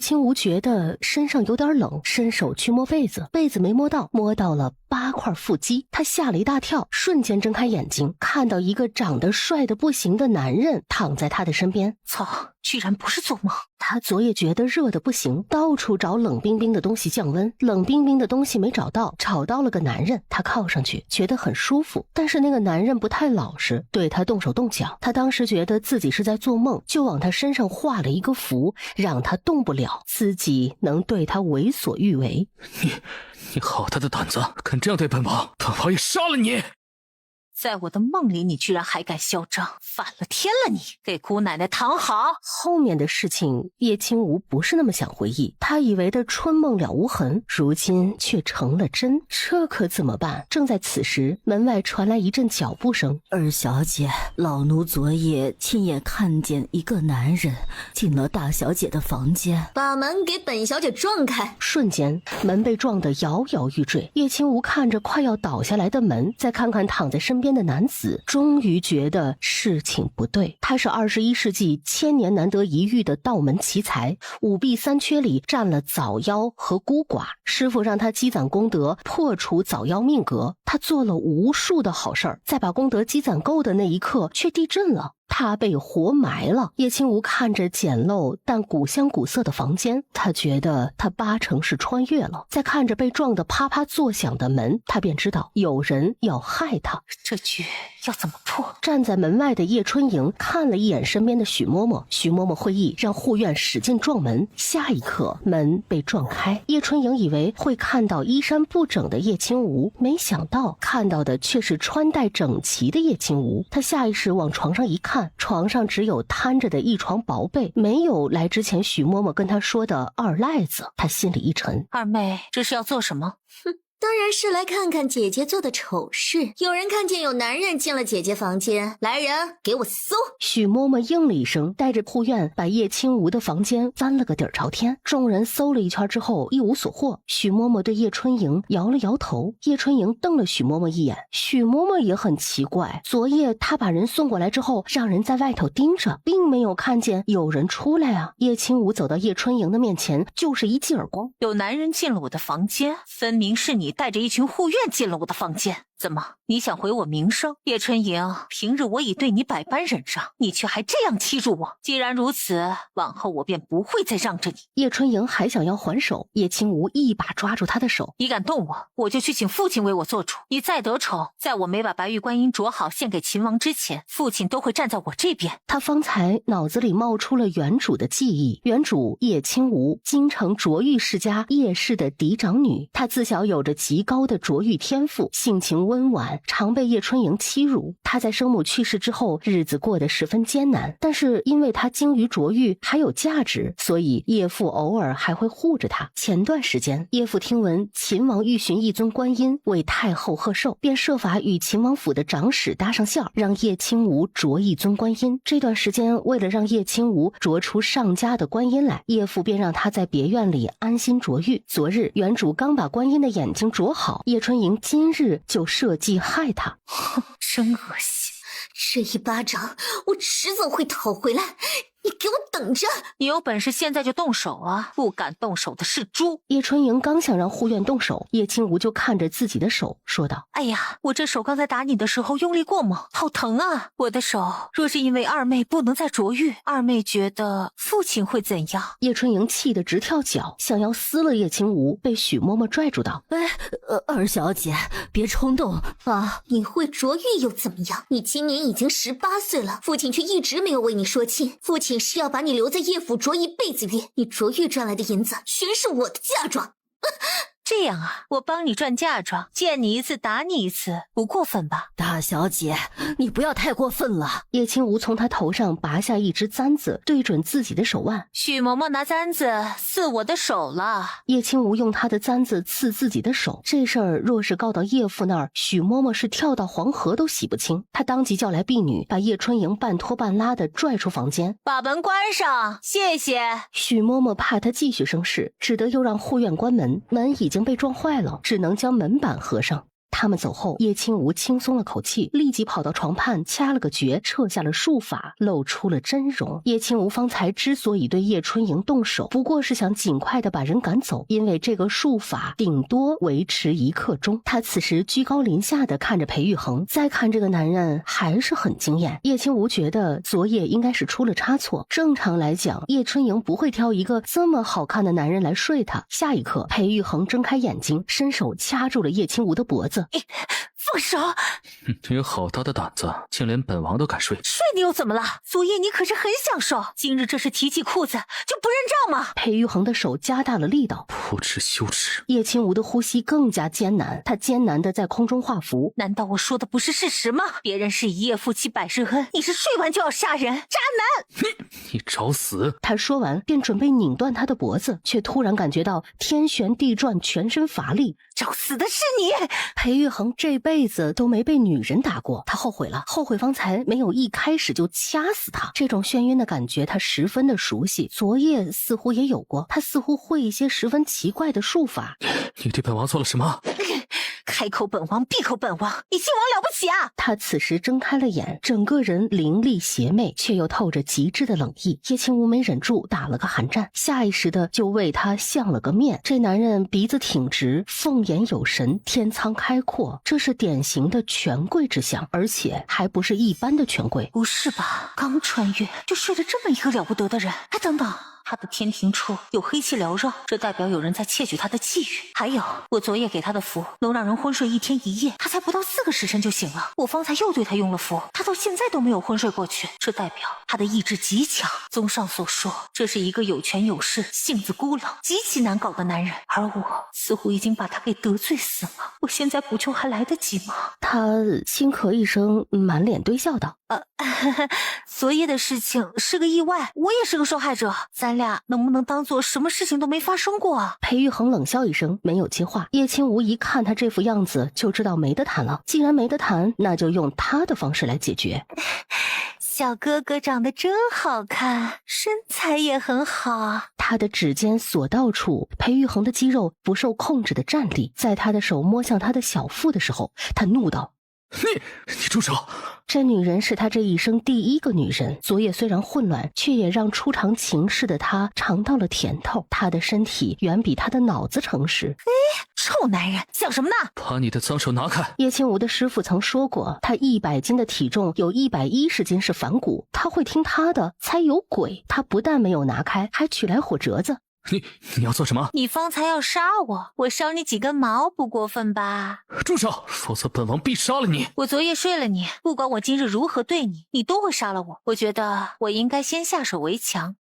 青梧觉得身上有点冷，伸手去摸被子，被子没摸到，摸到了8块腹肌。他吓了一大跳，瞬间睁开眼睛，看到一个长得帅得不行的男人躺在他的身边。操，居然不是做梦。他昨夜觉得热得不行，到处找冷冰冰的东西降温，冷冰冰的东西没找到，找到了个男人，他靠上去觉得很舒服，但是那个男人不太老实，对他动手动脚。他当时觉得自己是在做梦，就往他身上画了一个符，让他动不了，自己能对他为所欲为。你好大的胆子，敢这样对本王，本王也杀了你！在我的梦里，你居然还敢嚣张，反了天了你！给姑奶奶躺好！后面的事情，叶青梧不是那么想回忆，他以为的春梦了无痕，如今却成了真，这可怎么办？正在此时，门外传来一阵脚步声。二小姐，老奴昨夜亲眼看见一个男人进了大小姐的房间，把门给本小姐撞开。瞬间，门被撞得摇摇欲坠。叶青梧看着快要倒下来的门，再看看躺在身边的男子，终于觉得事情不对。他是21世纪千年难得一遇的道门奇才，五弊三缺里占了早夭和孤寡。师傅让他积攒功德，破除早夭命格。他做了无数的好事儿，在把功德积攒够的那一刻，却地震了。他被活埋了。叶青梧看着简陋但古香古色的房间，他觉得他8成是穿越了。再看着被撞得啪啪作响的门，他便知道有人要害他。这局要怎么破？站在门外的叶春莹看了一眼身边的许嬷嬷，许嬷嬷会意让护院使劲撞门，下一刻门被撞开。叶春莹以为会看到衣衫不整的叶青梧，没想到看到的却是穿戴整齐的叶青梧。他下意识往床上一看，床上只有摊着的一床薄被，没有来之前许嬷嬷跟他说的二赖子。他心里一沉，二妹这是要做什么？哼，当然是来看看姐姐做的丑事。有人看见有男人进了姐姐房间，来人给我搜！许嬷嬷应了一声，带着护院把叶青梧的房间翻了个底儿朝天。众人搜了一圈之后一无所获。许嬷嬷对叶春莹摇了摇头，叶春莹瞪了许嬷嬷一眼。许嬷嬷也很奇怪，昨夜她把人送过来之后，让人在外头盯着，并没有看见有人出来啊。叶青梧走到叶春莹的面前，就是一记耳光。有男人进了我的房间，分明是你带着一群护院进了我的房间。怎么，你想毁我名声？叶春莹，平日我已对你百般忍让，你却还这样欺辱我。既然如此，往后我便不会再让着你。叶春莹还想要还手，叶青梧一把抓住她的手。你敢动我，我就去请父亲为我做主。你再得宠，在我没把白玉观音啄好献给秦王之前，父亲都会站在我这边。他方才脑子里冒出了原主的记忆。原主叶青梧，京城卓玉世家叶氏的嫡长女，她自小有着极高的卓玉天赋，性情温婉，常被叶春莹欺辱。她在生母去世之后，日子过得十分艰难，但是因为她精于卓玉，还有价值，所以叶父偶尔还会护着她。前段时间，叶父听闻秦王欲寻一尊观音为太后贺寿，便设法与秦王府的长史搭上线，让叶青梧啄一尊观音。这段时间，为了让叶青梧啄出上佳的观音来，叶父便让他在别院里安心啄玉。昨日原主刚把观音的眼睛啄好，叶春莹今日就设计害他。哼，真恶心！这一巴掌我迟早会讨回来，你给我等着！你有本事现在就动手啊！不敢动手的是猪！叶春莹刚想让护院动手，叶青梧就看着自己的手说道：哎呀，我这手刚才打你的时候用力过猛，好疼啊！我的手若是因为二妹不能再啄玉，二妹觉得父亲会怎样？叶春莹气得直跳脚，想要撕了叶青梧，被许嬷嬷拽住道：二小姐别冲动啊！你会啄玉又怎么样？你今年已经18岁了，父亲却一直没有为你说亲。父亲是要把你留在叶府啄一辈子玉，你啄玉赚来的银子全是我的嫁妆。这样啊，我帮你赚嫁妆，见你一次打你一次，不过分吧？大小姐，你不要太过分了。叶青梧从他头上拔下一只簪子，对准自己的手腕。许嬷嬷拿簪子刺我的手了。叶青梧用他的簪子刺自己的手，这事儿若是告到叶父那儿，许嬷嬷是跳到黄河都洗不清。他当即叫来婢女，把叶春莹半拖半拉的拽出房间，把门关上，谢谢。许嬷嬷怕他继续生事，只得又让护院关门，门已经被撞坏了，只能将门板合上。他们走后，叶青梧轻松了口气，立即跑到床畔掐了个诀，撤下了术法，露出了真容。叶青梧方才之所以对叶春莹动手，不过是想尽快的把人赶走，因为这个术法顶多维持1刻钟。他此时居高临下的看着裴玉衡，再看这个男人还是很惊艳。叶青梧觉得昨夜应该是出了差错，正常来讲，叶春莹不会挑一个这么好看的男人来睡她。下一刻，裴玉衡睁开眼睛，伸手掐住了叶青梧的脖子。放手！你有好大的胆子，竟连本王都敢睡！睡你又怎么了？昨夜你可是很享受，今日这是提起裤子就不认账吗？裴玉衡的手加大了力道，不知羞耻！叶青梧的呼吸更加艰难，他艰难的在空中画符。难道我说的不是事实吗？别人是一夜夫妻百日恩，你是睡完就要杀人，渣男！你找死！他说完便准备拧断他的脖子，却突然感觉到天旋地转，全身乏力。找死的是你！裴玉衡这辈子都没被女人打过，他后悔了，后悔方才没有一开始就掐死他。这种眩晕的感觉他十分的熟悉，昨夜似乎也有过。他似乎会一些十分奇怪的术法。你对本王做了什么？开口本王，闭口本王，你姓王了不起啊！他此时睁开了眼，整个人凌厉邪魅，却又透着极致的冷意。叶青梧没忍住打了个寒战，下意识的就为他相了个面。这男人鼻子挺直，凤眼有神，天苍开阔，这是典型的权贵之相，而且还不是一般的权贵。不是吧？刚穿越就睡了这么一个了不得的人？哎，等等。他的天庭处有黑气缭绕，这代表有人在窃取他的气运。还有，我昨夜给他的符能让人昏睡1天1夜，他才不到4个时辰就醒了。我方才又对他用了符，他到现在都没有昏睡过去，这代表他的意志极强。综上所说，这是一个有权有势、性子孤冷、极其难搞的男人，而我似乎已经把他给得罪死了。我现在补救还来得及吗？他轻咳一声，满脸堆笑道：昨夜的事情是个意外，我也是个受害者，咱俩能不能当做什么事情都没发生过啊？裴玉衡冷笑一声，没有接话。叶青梧一看他这副样子，就知道没得谈了。既然没得谈，那就用他的方式来解决。小哥哥长得真好看，身材也很好。他的指尖所到处，裴玉衡的肌肉不受控制的站立。在他的手摸向他的小腹的时候，他怒道：你住手！这女人是他这一生第一个女人，昨夜虽然混乱，却也让初尝情事的他尝到了甜头。他的身体远比他的脑子诚实。臭男人，想什么呢？把你的脏手拿开！叶青梧的师傅曾说过，他100斤的体重有110斤是反骨，他会听他的才有鬼。他不但没有拿开，还取来火折子。你要做什么？你方才要杀我，我烧你几根毛不过分吧？住手，否则本王必杀了你！我昨夜睡了你，不管我今日如何对你，你都会杀了我。我觉得我应该先下手为强。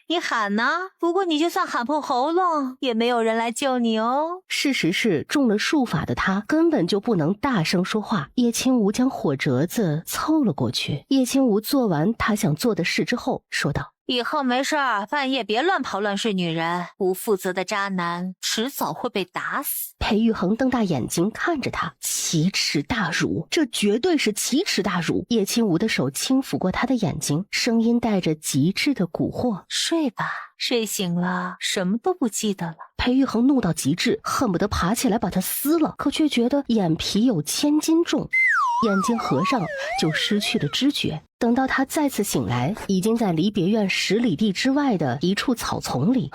你喊呢？不过你就算喊破喉咙，也没有人来救你哦。事实是，中了术法的他根本就不能大声说话。叶青梧将火折子凑了过去。叶青梧做完他想做的事之后，说道：以后没事半夜别乱跑乱睡女人，不负责的渣男迟早会被打死。裴玉衡瞪大眼睛看着他，奇耻大辱，这绝对是奇耻大辱。叶青梧的手轻抚过他的眼睛，声音带着极致的蛊惑：睡吧，睡醒了什么都不记得了。裴玉衡怒到极致，恨不得爬起来把他撕了，可却觉得眼皮有1000斤重，眼睛合上就失去了知觉。等到他再次醒来，已经在离别院10里地之外的一处草丛里。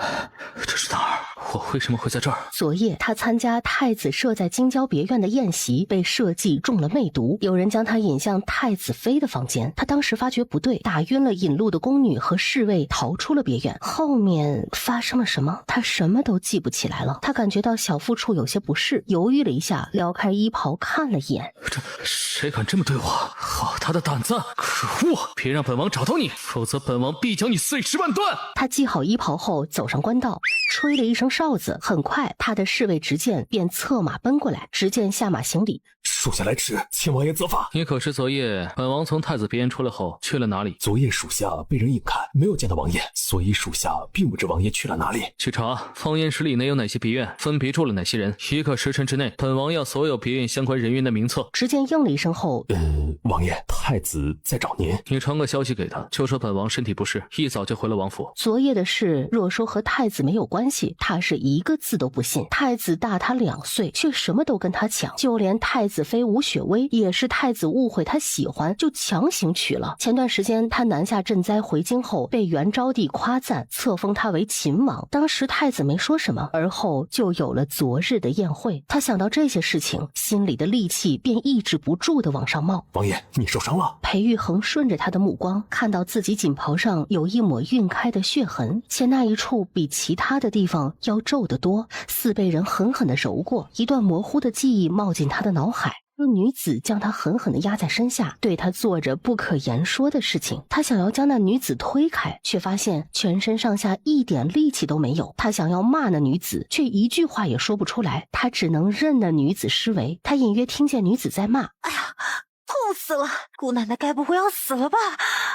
这是哪儿？我为什么会在这儿？昨夜他参加太子设在京郊别院的宴席，被设计中了魅毒，有人将他引向太子妃的房间。他当时发觉不对，打晕了引路的宫女和侍卫，逃出了别院。后面发生了什么，他什么都记不起来了。他感觉到小腹处有些不适，犹豫了一下，撩开衣袍看了一眼。这谁敢这么对我？好大的胆子！可恶！别让本王找到你，否则本王必将你碎尸万段！他系好衣袍后走上官道，吹了一声哨子，很快他的侍卫执剑便策马奔过来，执剑下马行礼。属下来迟，请王爷责罚。你可是昨夜本王从太子别院出来后去了哪里？昨夜属下被人引开，没有见到王爷，所以属下并不知王爷去了哪里。去查方圆10里内有哪些别院，分别住了哪些人。1个时辰之内，本王要所有别院相关人员的名册。只见应了一声后，王爷，太子在找您。你传个消息给他，就说本王身体不适，一早就回了王府。昨夜的事若说和太子没有关系，他是一个字都不信。太子大他2岁，却什么都跟他抢，就连太子妃吴雪薇也是太子误会他喜欢，就强行娶了。前段时间他南下赈灾回京后，被元昭帝夸赞，册封他为秦王。当时太子没说什么，而后就有了昨日的宴会。他想到这些事情，心里的戾气便抑制不住的往上冒。王爷，你受伤了？裴玉衡顺着他的目光，看到自己锦袍上有一抹晕开的血痕，且那一处比其他的地方要皱得多，似被人狠狠地揉过。一段模糊的记忆冒进他的脑海，那女子将他狠狠地压在身下，对他做着不可言说的事情。他想要将那女子推开，却发现全身上下一点力气都没有。他想要骂那女子，却一句话也说不出来，他只能任那女子施为。他隐约听见女子在骂：哎呀，痛死了！姑奶奶该不会要死了吧？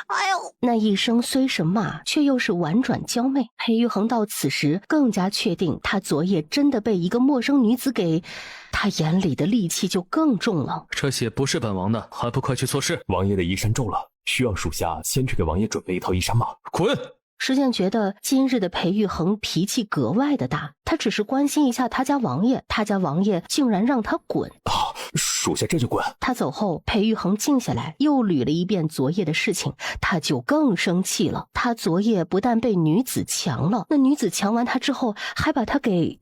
哎呦！那一声虽是骂，却又是婉转娇媚。裴玉衡到此时更加确定，他昨夜真的被一个陌生女子给……他眼里的戾气就更重了。这血不是本王的，还不快去做事！王爷的衣衫皱了，需要属下先去给王爷准备一套衣衫吗？滚！石剑觉得今日的裴玉衡脾气格外的大，他只是关心一下他家王爷，他家王爷竟然让他滚。属下这就滚。他走后，裴玉衡静下来，又捋了一遍昨夜的事情，他就更生气了。他昨夜不但被女子强了，那女子强完他之后，还把他给……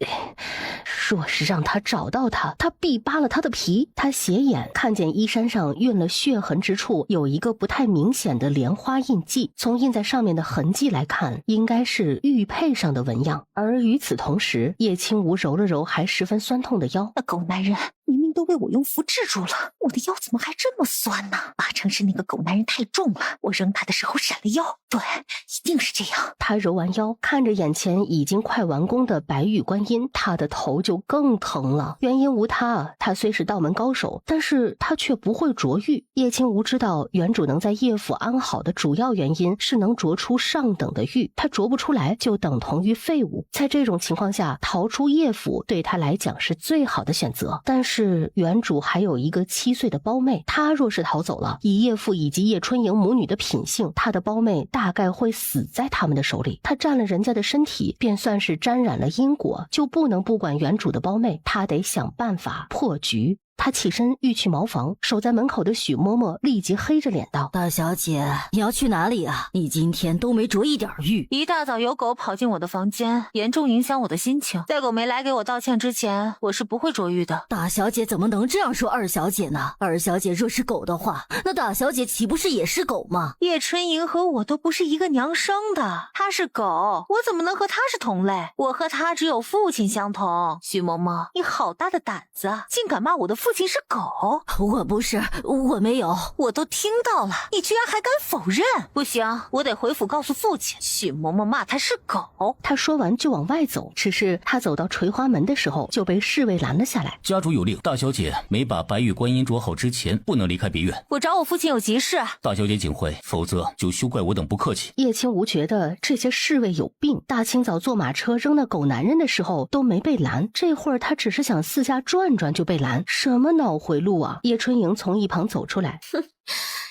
若是让他找到他，他必扒了他的皮。他斜眼看见衣衫上晕了血痕之处，有一个不太明显的莲花印记，从印在上面的痕迹来看，应该是玉佩上的纹样。而与此同时，叶清无揉了揉还十分酸痛的腰，那狗男人明明都被我用符制住了，我的腰怎么还这么酸呢？八成是那个狗男人太重了，我扔他的时候闪了腰。对，一定是这样。他揉完腰，看着眼前已经快完工的白玉观音，他的头就更疼了。原因无他，他虽是道门高手，但是他却不会琢玉。叶清无知道原主能在叶府安好的主要原因是能琢出上等的玉，他琢不出来就等同于废物。在这种情况下，逃出叶府对他来讲是最好的选择。但是原主还有一个7岁的胞妹，他若是逃走了，以叶父以及叶春莹母女的品性，他的胞妹大概会死在他们的手里。他占了人家的身体，便算是沾染了因果，就不能不管原主的胞妹，他得想办法破局。他起身欲去茅房，守在门口的许嬷嬷立即黑着脸道：大小姐，你要去哪里啊？你今天都没着一点玉。一大早有狗跑进我的房间，严重影响我的心情。在狗没来给我道歉之前，我是不会着玉的。大小姐怎么能这样说二小姐呢？二小姐若是狗的话，那大小姐岂不是也是狗吗？叶春莹和我都不是一个娘生的，她是狗，我怎么能和她是同类？我和她只有父亲相同。许嬷嬷，你好大的胆子，竟敢骂我的父亲是狗！我不是，我没有。我都听到了，你居然还敢否认？不行，我得回府告诉父亲，许嬷嬷骂他是狗。他说完就往外走，只是他走到垂花门的时候就被侍卫拦了下来。家主有令，大小姐没把白玉观音着好之前不能离开别院。我找我父亲有急事。大小姐请回，否则就休怪我等不客气。叶清无觉得这些侍卫有病，大清早坐马车扔那狗男人的时候都没被拦，这会儿他只是想四下转转就被拦，什么脑回路啊！叶春莹从一旁走出来，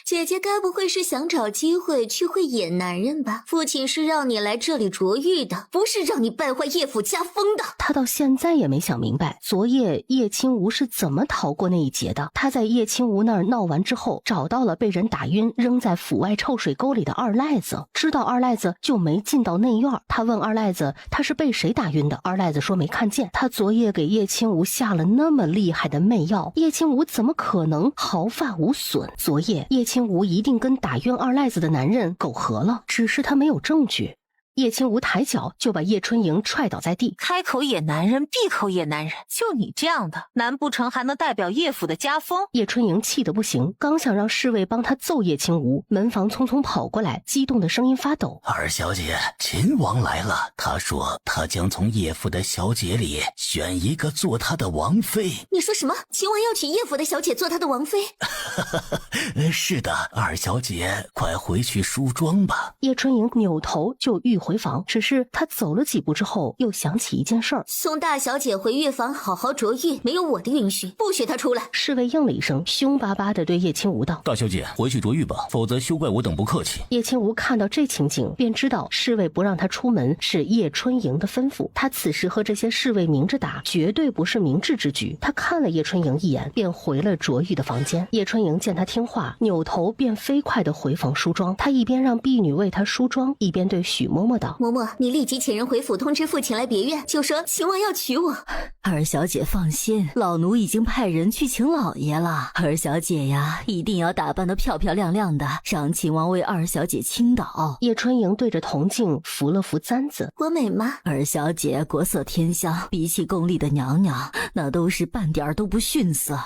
姐姐该不会是想找机会去会野男人吧？父亲是让你来这里着玉的，不是让你败坏叶府家风的。他到现在也没想明白，昨夜叶清无是怎么逃过那一劫的。他在叶清无那儿闹完之后，找到了被人打晕扔在府外臭水沟里的二赖子，知道二赖子就没进到内院。他问二赖子他是被谁打晕的，二赖子说没看见。他昨夜给叶清无下了那么厉害的媚药，叶清无怎么可能毫发无损？昨夜叶清无一定跟打晕二赖子的男人苟合了，只是他没有证据。叶清无抬脚就把叶春莹踹倒在地。开口也男人，闭口也男人，就你这样的，难不成还能代表叶府的家风？叶春莹气得不行，刚想让侍卫帮她揍叶清无，门房匆匆跑过来，激动的声音发抖：二小姐，秦王来了，他说他将从叶府的小姐里选一个做他的王妃。你说什么？秦王要娶叶府的小姐做他的王妃？是的，二小姐，快回去梳妆吧。叶春莹扭头就欲回房，只是她走了几步之后，又想起一件事儿：送大小姐回浴房好好着浴，没有我的允许，不许她出来。侍卫应了一声，凶巴巴地对叶清无道：大小姐，回去着浴吧，否则休怪我等不客气。叶清无看到这情景，便知道侍卫不让他出门是叶春莹的吩咐。他此时和这些侍卫明着打，绝对不是明智之举。他看了叶春莹一眼，便回了着浴的房间。叶春莹见他听话，扭头便飞快地回房梳妆。他一边让婢女为他梳妆，一边对许嬷嬷道：嬷嬷，你立即遣人回府通知父亲来别院，就说秦王要娶我。二小姐放心，老奴已经派人去请老爷了。二小姐呀，一定要打扮得漂漂亮亮的，让秦王为二小姐倾倒。叶春莹对着铜镜扶了扶簪子：我美吗？二小姐国色天香，比起宫里的娘娘，那都是半点都不逊色。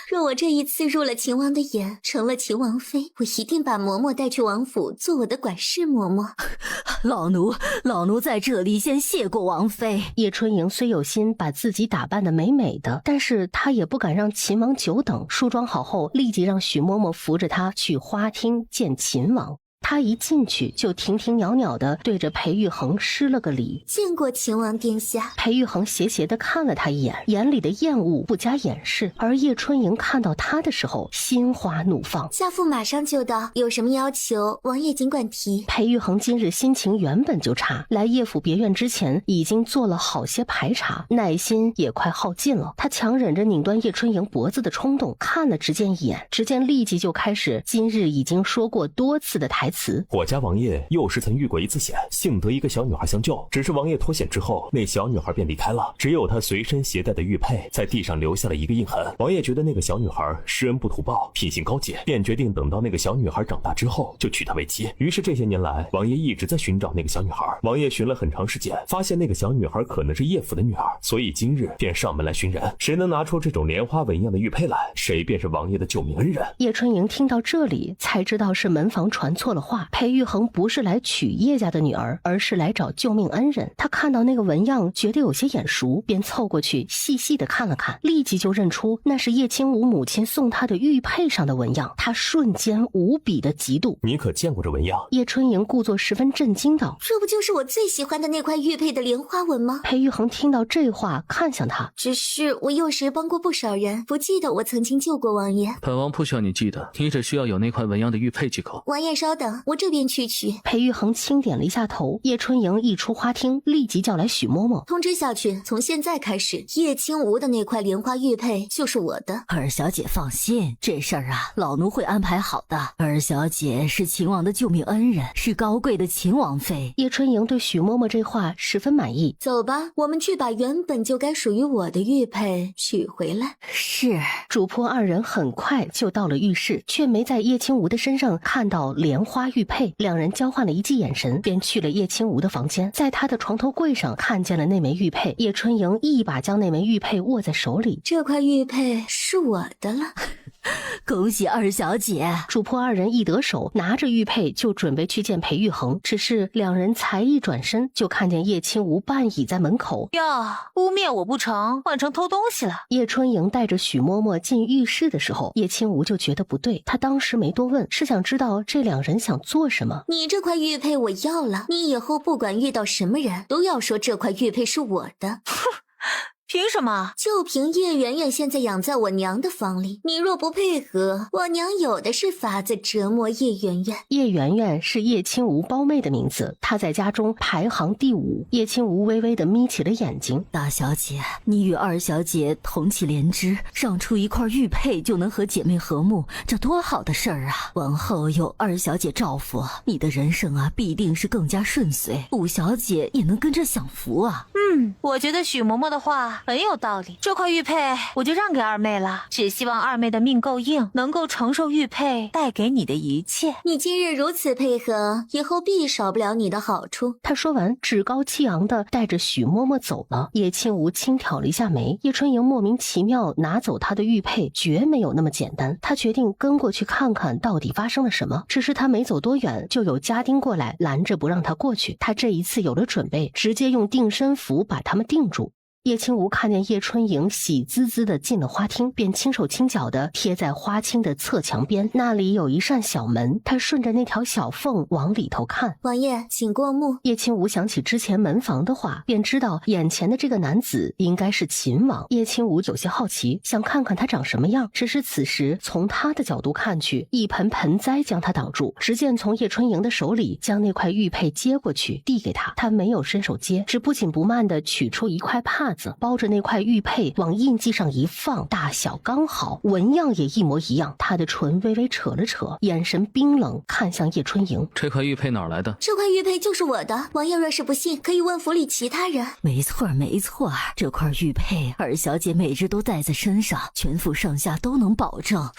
若我这一次入了秦王的眼，成了秦王妃，我一定把嬷嬷带去王府做我的管事嬷嬷。老奴在这里先谢过王妃。叶春莹虽有心把自己打扮得美美的，但是她也不敢让秦王久等。梳妆好后，立即让许嬷嬷扶着她去花厅见秦王。他一进去就停停袅袅地对着裴玉衡施了个礼：见过秦王殿下。裴玉衡斜斜地看了他一眼，眼里的厌恶不加掩饰。而叶春莹看到他的时候，心花怒放：下妇马上就到，有什么要求王爷尽管提。裴玉衡今日心情原本就差，来叶府别院之前已经做了好些排查，耐心也快耗尽了。他强忍着拧断叶春莹脖子的冲动，看了执剑一眼，执剑立即就开始今日已经说过多次的台词：我家王爷幼时曾遇过一次险，幸得一个小女孩相救，只是王爷脱险之后，那小女孩便离开了，只有她随身携带的玉佩在地上留下了一个印痕。王爷觉得那个小女孩施恩不图报，品行高洁，便决定等到那个小女孩长大之后就娶她为妻。于是这些年来，王爷一直在寻找那个小女孩。王爷寻了很长时间，发现那个小女孩可能是叶府的女儿，所以今日便上门来寻人。谁能拿出这种莲花纹样的玉佩来，谁便是王爷的救命恩人。叶春莹听到这里，才知道是门房传错了话，裴玉衡不是来娶叶家的女儿，而是来找救命恩人。他看到那个纹样觉得有些眼熟，便凑过去细细的看了看，立即就认出那是叶清无母亲送他的玉佩上的纹样。他瞬间无比的嫉妒：你可见过这纹样？叶春莹故作十分震惊道：这不就是我最喜欢的那块玉佩的莲花纹吗？裴玉衡听到这话，看向他：只是我幼时帮过不少人，不记得我曾经救过王爷。本王不需要你记得，你只需要有那块纹样的玉佩即可。王爷稍等，我这边去取。裴玉衡轻点了一下头。叶春莹一出花厅，立即叫来许嬷嬷，通知下去，从现在开始，叶清无的那块莲花玉佩就是我的。二小姐放心，这事儿啊，老奴会安排好的。二小姐是秦王的救命恩人，是高贵的秦王妃。叶春莹对许嬷嬷这话十分满意。走吧，我们去把原本就该属于我的玉佩取回来。是。主仆二人很快就到了浴室，却没在叶清无的身上看到莲花玉佩。两人交换了一记眼神，便去了叶清无的房间，在他的床头柜上看见了那枚玉佩。叶春莹一把将那枚玉佩握在手里：这块玉佩是我的了。恭喜二小姐！主仆二人一得手，拿着玉佩就准备去见裴玉衡，只是两人才一转身，就看见叶清无半倚在门口。哟，污蔑我不成，换成偷东西了。叶春莹带着许嬷嬷进浴室的时候，叶清无就觉得不对，他当时没多问，是想知道这两人想做什么。你这块玉佩我要了，你以后不管遇到什么人，都要说这块玉佩是我的。凭什么？就凭叶圆圆现在养在我娘的房里，你若不配合，我娘有的是法子折磨叶圆圆。叶圆圆是叶清无胞妹的名字，她在家中排行第5。叶清无微微的眯起了眼睛：大小姐，你与二小姐同气连枝，让出一块玉佩就能和姐妹和睦，这多好的事儿啊！往后有二小姐照拂，你的人生啊必定是更加顺遂，五小姐也能跟着享福啊。我觉得许嬷嬷的话很有道理。这块玉佩我就让给二妹了，只希望二妹的命够硬，能够承受玉佩带给你的一切。你今日如此配合，以后必少不了你的好处。他说完，趾高气昂地带着许嬷嬷走了。叶清无轻挑了一下眉，叶春莹莫名其妙拿走她的玉佩，绝没有那么简单。他决定跟过去看看到底发生了什么。只是他没走多远，就有家丁过来拦着不让他过去。他这一次有了准备，直接用定身符把他们定住。叶清无看见叶春莹喜滋滋地进了花厅，便轻手轻脚地贴在花厅的侧墙边，那里有一扇小门，他顺着那条小缝往里头看。王爷，请过目。叶清无想起之前门房的话，便知道眼前的这个男子应该是秦王。叶清无有些好奇，想看看他长什么样。只是此时从他的角度看去，一盆盆栽将他挡住。只见从叶春莹的手里将那块玉佩接过去，递给他。他没有伸手接，只不紧不慢地取出一块帕子，包着那块玉佩，往印记上一放，大小刚好，纹样也一模一样。他的唇微微扯了扯，眼神冰冷，看向叶春莹。这块玉佩哪来的？这块玉佩就是我的，王爷若是不信，可以问府里其他人。没错没错，这块玉佩二小姐每日都带在身上，全府上下都能保证。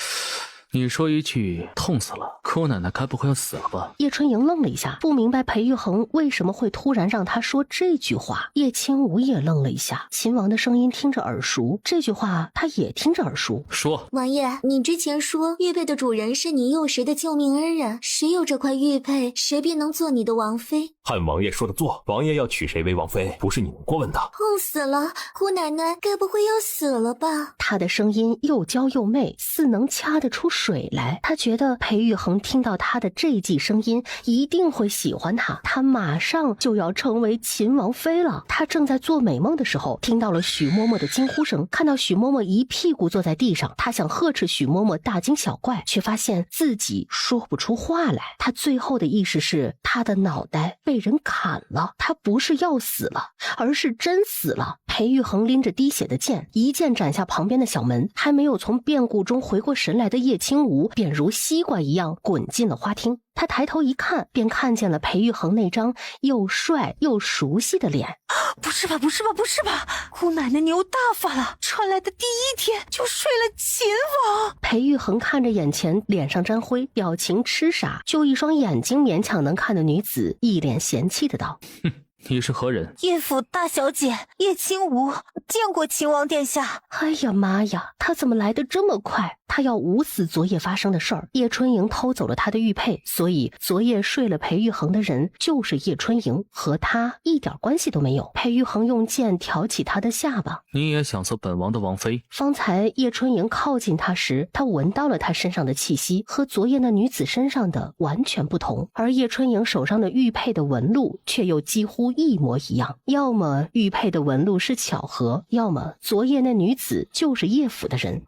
你说一句痛死了，姑奶奶该不会要死了吧？叶春莹愣了一下，不明白裴玉衡为什么会突然让他说这句话。叶清无也愣了一下，秦王的声音听着耳熟，这句话他也听着耳熟。说，王爷，你之前说玉佩的主人是你幼时的救命恩人，谁有这块玉佩，谁便能做你的王妃。按王爷说的做，王爷要娶谁为王妃，不是你能过问的。痛死了，姑奶奶该不会要死了吧？他的声音又娇又媚，似能掐得出水来。他觉得裴玉衡听到他的这记声音一定会喜欢他，他马上就要成为秦王妃了。他正在做美梦的时候，听到了许嬷嬷的惊呼声，看到许嬷嬷一屁股坐在地上，他想呵斥许嬷嬷大惊小怪，却发现自己说不出话来。他最后的意识是他的脑袋被人砍了，他不是要死了，而是真死了。裴玉衡拎着滴血的剑，一剑斩下旁边的小门。还没有从变故中回过神来的叶清无，便如西瓜一样滚进了花厅。他抬头一看，便看见了裴玉衡那张又帅又熟悉的脸。不是吧，不是吧，不是吧！姑奶奶牛大发了，传来的第一天就睡了秦王。裴玉衡看着眼前脸上沾灰、表情痴傻、就一双眼睛勉强能看的女子，一脸嫌弃的道：哼，你是何人？叶府大小姐叶清无，见过秦王殿下。哎呀妈呀，他怎么来得这么快？他要捂死昨夜发生的事儿。叶春莹偷走了他的玉佩，所以昨夜睡了裴玉衡的人就是叶春莹，和他一点关系都没有。裴玉衡用剑挑起他的下巴。你也想做本王的王妃？方才叶春莹靠近他时，他闻到了他身上的气息，和昨夜那女子身上的完全不同，而叶春莹手上的玉佩的纹路却又几乎一模一样。要么玉佩的纹路是巧合，要么昨夜那女子就是叶府的人。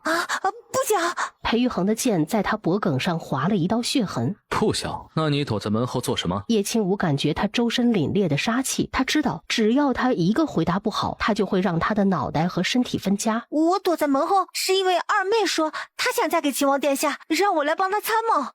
不假。裴玉衡的剑在他脖颈上划了一道血痕。不想，那你躲在门后做什么？叶清无感觉他周身凛冽的杀气，他知道只要他一个回答不好，他就会让他的脑袋和身体分家。我躲在门后是因为二妹说她想嫁给秦王殿下，让我来帮她参谋。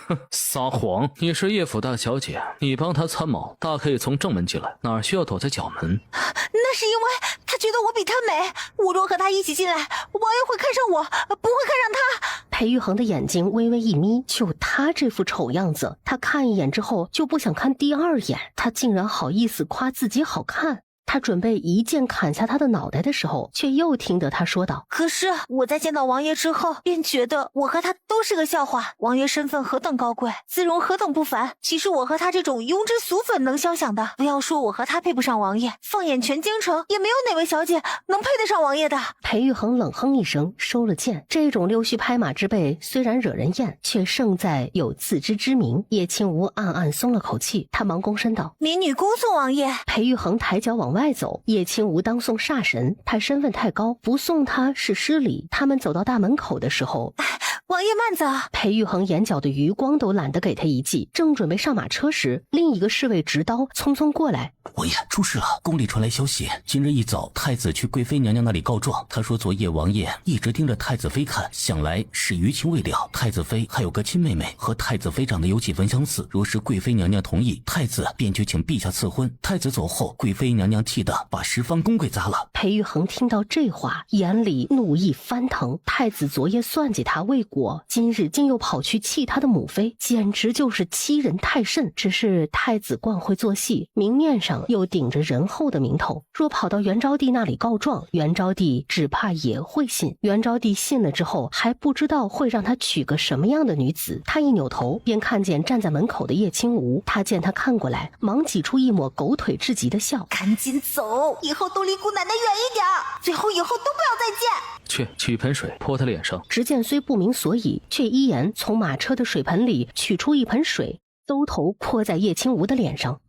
哼，撒谎！你是叶府大小姐，你帮她参谋，大可以从正门进来，哪需要躲在角门？那是因为她觉得我比她美，我若和她一起进来，王爷会看上我，不会看上她。裴玉衡的眼睛微微一眯，就他这副丑样子，他看一眼之后就不想看第二眼，他竟然好意思夸自己好看。他准备一剑砍下他的脑袋的时候，却又听得他说道：可是我在见到王爷之后，便觉得我和他都是个笑话。王爷身份何等高贵，姿容何等不凡，岂是我和他这种庸脂俗粉能肖想的？不要说我和他配不上王爷，放眼全京城，也没有哪位小姐能配得上王爷的。裴玉衡冷哼一声，收了剑。这种溜须拍马之辈虽然惹人厌，却胜在有自知之明。叶清无暗暗松了口气，他忙躬身道：民女恭送王爷。裴玉衡抬脚往外走，叶清无当送煞神，他身份太高，不送他是失礼。他们走到大门口的时候，王爷慢走。裴玉衡眼角的余光都懒得给他一记，正准备上马车时，另一个侍卫执刀匆匆过来。王爷，出事了！宫里传来消息，今日一早太子去贵妃娘娘那里告状，他说昨夜王爷一直盯着太子妃看，想来是余情未了。太子妃还有个亲妹妹，和太子妃长得有几分相似，若是贵妃娘娘同意，太子便去请陛下赐婚。太子走后，贵妃娘娘气得把10方宫给砸了。裴玉衡听到这话，眼里怒意翻腾。太子昨夜算计他未果，今日竟又跑去气他的母妃，简直就是欺人太甚。只是太子惯会做戏，明面上又顶着仁厚的名头，若跑到元昭帝那里告状，元昭帝只怕也会信。元昭帝信了之后，还不知道会让他娶个什么样的女子。他一扭头，便看见站在门口的叶清无。他见他看过来，忙挤出一抹狗腿至极的笑：赶紧走，以后都离姑奶奶远一点，最后以后都不要再见。去盆水泼他脸上。执剑虽不明所以，却依言从马车的水盆里取出一盆水，兜头泼在叶清无的脸上。